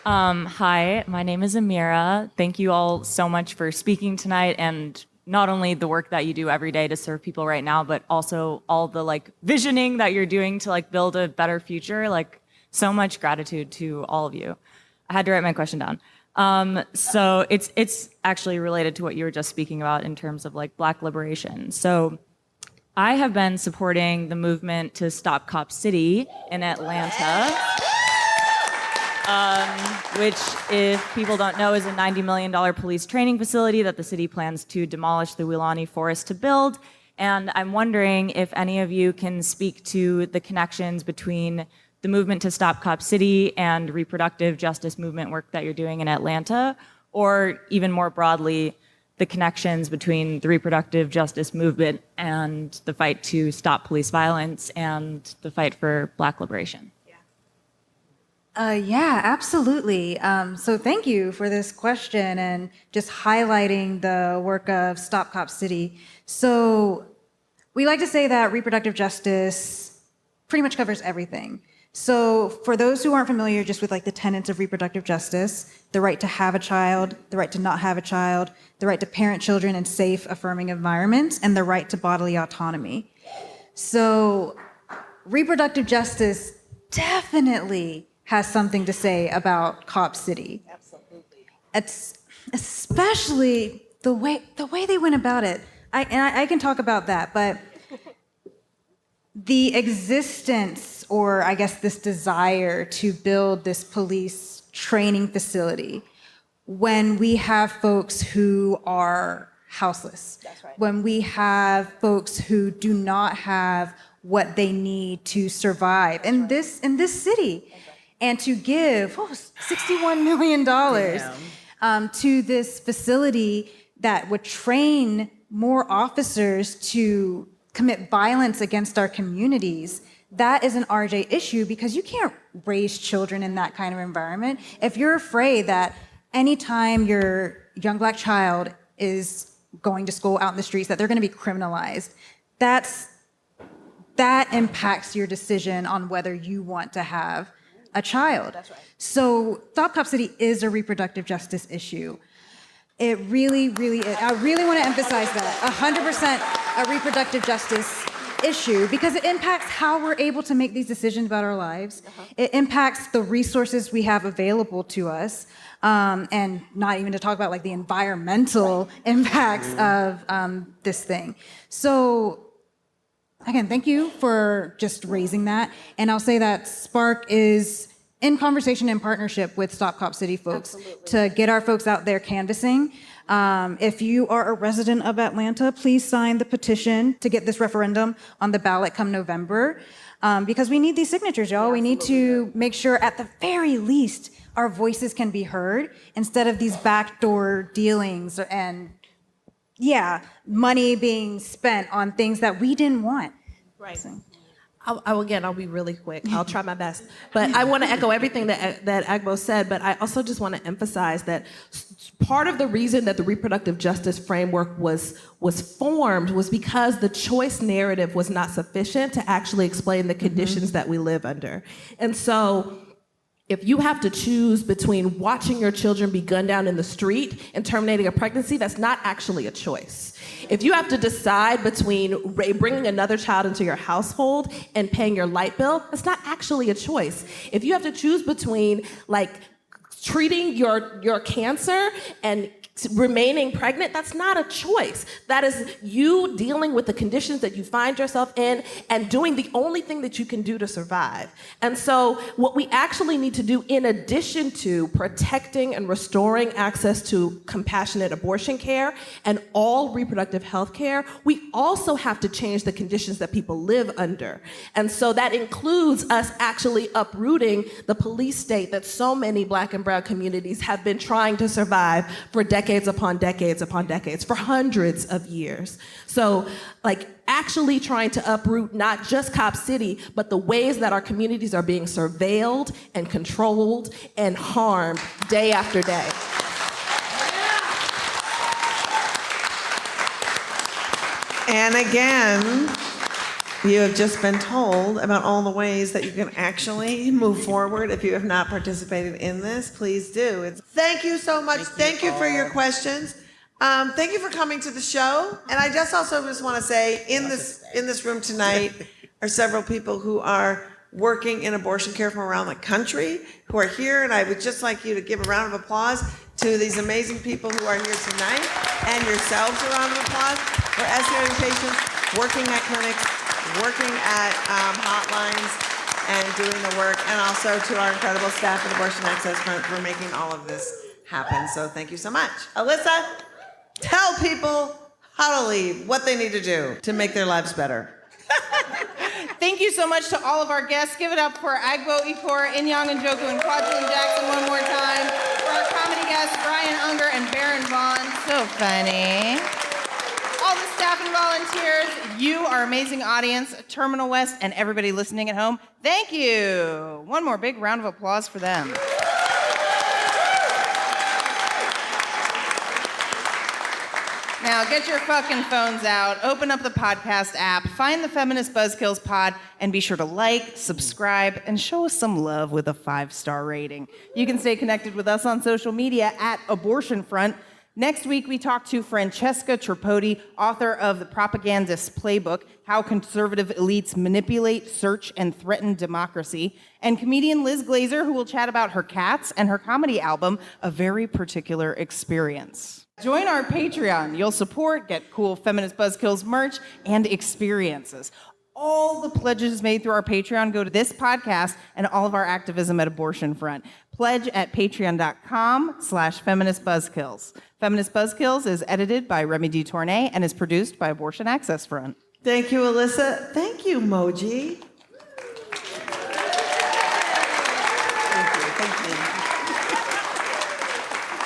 Hi, my name is Amira. Thank you all so much for speaking tonight, and not only the work that you do every day to serve people right now, but also all the like visioning that you're doing to like build a better future. Like so much gratitude to all of you. I had to write my question down. So it's actually related to what you were just speaking about in terms of like Black liberation. So I have been supporting the movement to stop Cop City in Atlanta. Which, if people don't know, is a $90 million police training facility that the city plans to demolish the Weelaunee Forest to build. And I'm wondering if any of you can speak to the connections between the movement to stop Cop City and reproductive justice movement work that you're doing in Atlanta, or even more broadly, the connections between the reproductive justice movement and the fight to stop police violence and the fight for Black liberation. Yeah, absolutely. So thank you for this question and just highlighting the work of Stop Cop City. So we like to say that reproductive justice pretty much covers everything. So for those who aren't familiar just with like the tenets of reproductive justice, the right to have a child, the right to not have a child, the right to parent children in safe, affirming environments, and the right to bodily autonomy. So reproductive justice definitely has something to say about Cop City. Absolutely. It's especially the way they went about it. I can talk about that, but the existence, or I guess this desire to build this police training facility when we have folks who are houseless, That's right. when we have folks who do not have what they need to survive in this city, and to give $61 million to this facility that would train more officers to commit violence against our communities. That is an RJ issue because you can't raise children in that kind of environment. If you're afraid that anytime your young Black child is going to school out in the streets, that they're going to be criminalized, that impacts your decision on whether you want to have a child. That's right. So Stop Cop City is a reproductive justice issue. It really, really is. I really want to emphasize that. 100% a reproductive justice issue because it impacts how we're able to make these decisions about our lives. It impacts the resources we have available to us, and not even to talk about like the environmental impacts of this thing. So again, thank you for just raising that. And I'll say that Spark is in conversation and partnership with Stop Cop City folks to get our folks out there canvassing. If you are a resident of Atlanta, please sign the petition to get this referendum on the ballot come November, because we need these signatures, y'all. We need to make sure at the very least our voices can be heard instead of these backdoor dealings and money being spent on things that we didn't want. Right. So. I'll be really quick. I'll try my best. But I want to echo everything that Agbo said, but I also just want to emphasize that part of the reason that the reproductive justice framework was formed was because the choice narrative was not sufficient to actually explain the conditions that we live under. And so if you have to choose between watching your children be gunned down in the street and terminating a pregnancy, that's not actually a choice. If you have to decide between bringing another child into your household and paying your light bill, that's not actually a choice. If you have to choose between like treating your cancer and remaining pregnant, that's not a choice. That is you dealing with the conditions that you find yourself in and doing the only thing that you can do to survive. And so what we actually need to do, in addition to protecting and restoring access to compassionate abortion care and all reproductive health care, we also have to change the conditions that people live under. And so that includes us actually uprooting the police state that so many Black and brown communities have been trying to survive for decades upon decades upon decades, for hundreds of years. So, like, actually trying to uproot not just Cop City, but the ways that our communities are being surveilled and controlled and harmed day after day. And again, you have just been told about all the ways that you can actually move forward. If you have not participated in this, please do. Thank you so much. Thank you for your questions. Thank you for coming to the show. And I just want to say, in this room tonight are several people who are working in abortion care from around the country who are here. And I would just like you to give a round of applause to these amazing people who are here tonight, and yourselves a round of applause for escorting patients, working at clinics, working at hotlines, and doing the work, and also to our incredible staff at Abortion Access Front for making all of this happen. So thank you so much. Alyssa, tell people how to leave, what they need to do to make their lives better. Thank you so much to all of our guests. Give it up for Agbo Ikor, Inyang Njoku, and Kwajelyn Jackson one more time. For our comedy guests, Brian Unger and Baron Vaughn. So funny. All the staff and volunteers, you, our amazing audience, Terminal West, and everybody listening at home, thank you. One more big round of applause for them. Now, get your fucking phones out, open up the podcast app, find the Feminist Buzzkills pod, and be sure to like, subscribe, and show us some love with a 5-star rating. You can stay connected with us on social media at Abortion Front. Next week, we talk to Francesca Tripodi, author of The Propagandist's Playbook, How Conservative Elites Manipulate, Search, and Threaten Democracy, and comedian Liz Glazer, who will chat about her cats and her comedy album, A Very Particular Experience. Join our Patreon. You'll support, get cool Feminist Buzzkills merch, and experiences. All the pledges made through our Patreon go to this podcast and all of our activism at Abortion Front. Pledge at patreon.com/Feminist Buzzkills. Feminist Buzzkills is edited by Remy D. Tournay and is produced by Abortion Access Front. Thank you, Alyssa. Thank you, Moji.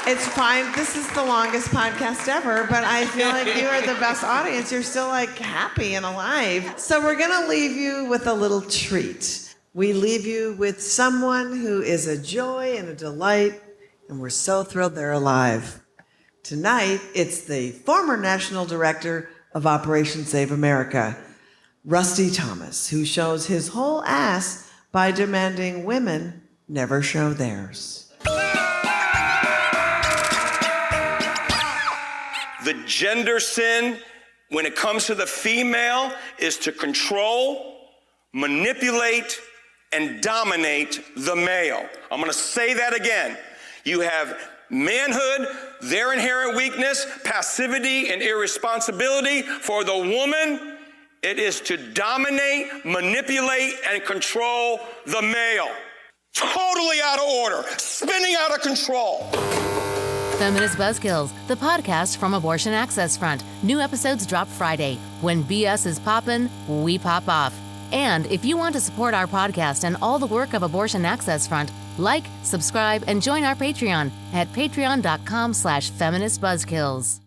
It's fine. This is the longest podcast ever, but I feel like you are the best audience. You're still like happy and alive. So we're gonna leave you with a little treat. We leave you with someone who is a joy and a delight, and we're so thrilled they're alive. Tonight, it's the former National Director of Operation Save America, Rusty Thomas, who shows his whole ass by demanding women never show theirs. The gender sin, when it comes to the female, is to control, manipulate, and dominate the male. I'm gonna say that again. You have manhood, their inherent weakness, passivity, and irresponsibility. For the woman, it is to dominate, manipulate, and control the male. Totally out of order, spinning out of control. Feminist Buzzkills, the podcast from Abortion Access Front. New episodes drop Friday. When BS is poppin', we pop off. And if you want to support our podcast and all the work of Abortion Access Front, like, subscribe, and join our Patreon at patreon.com/feministbuzzkills.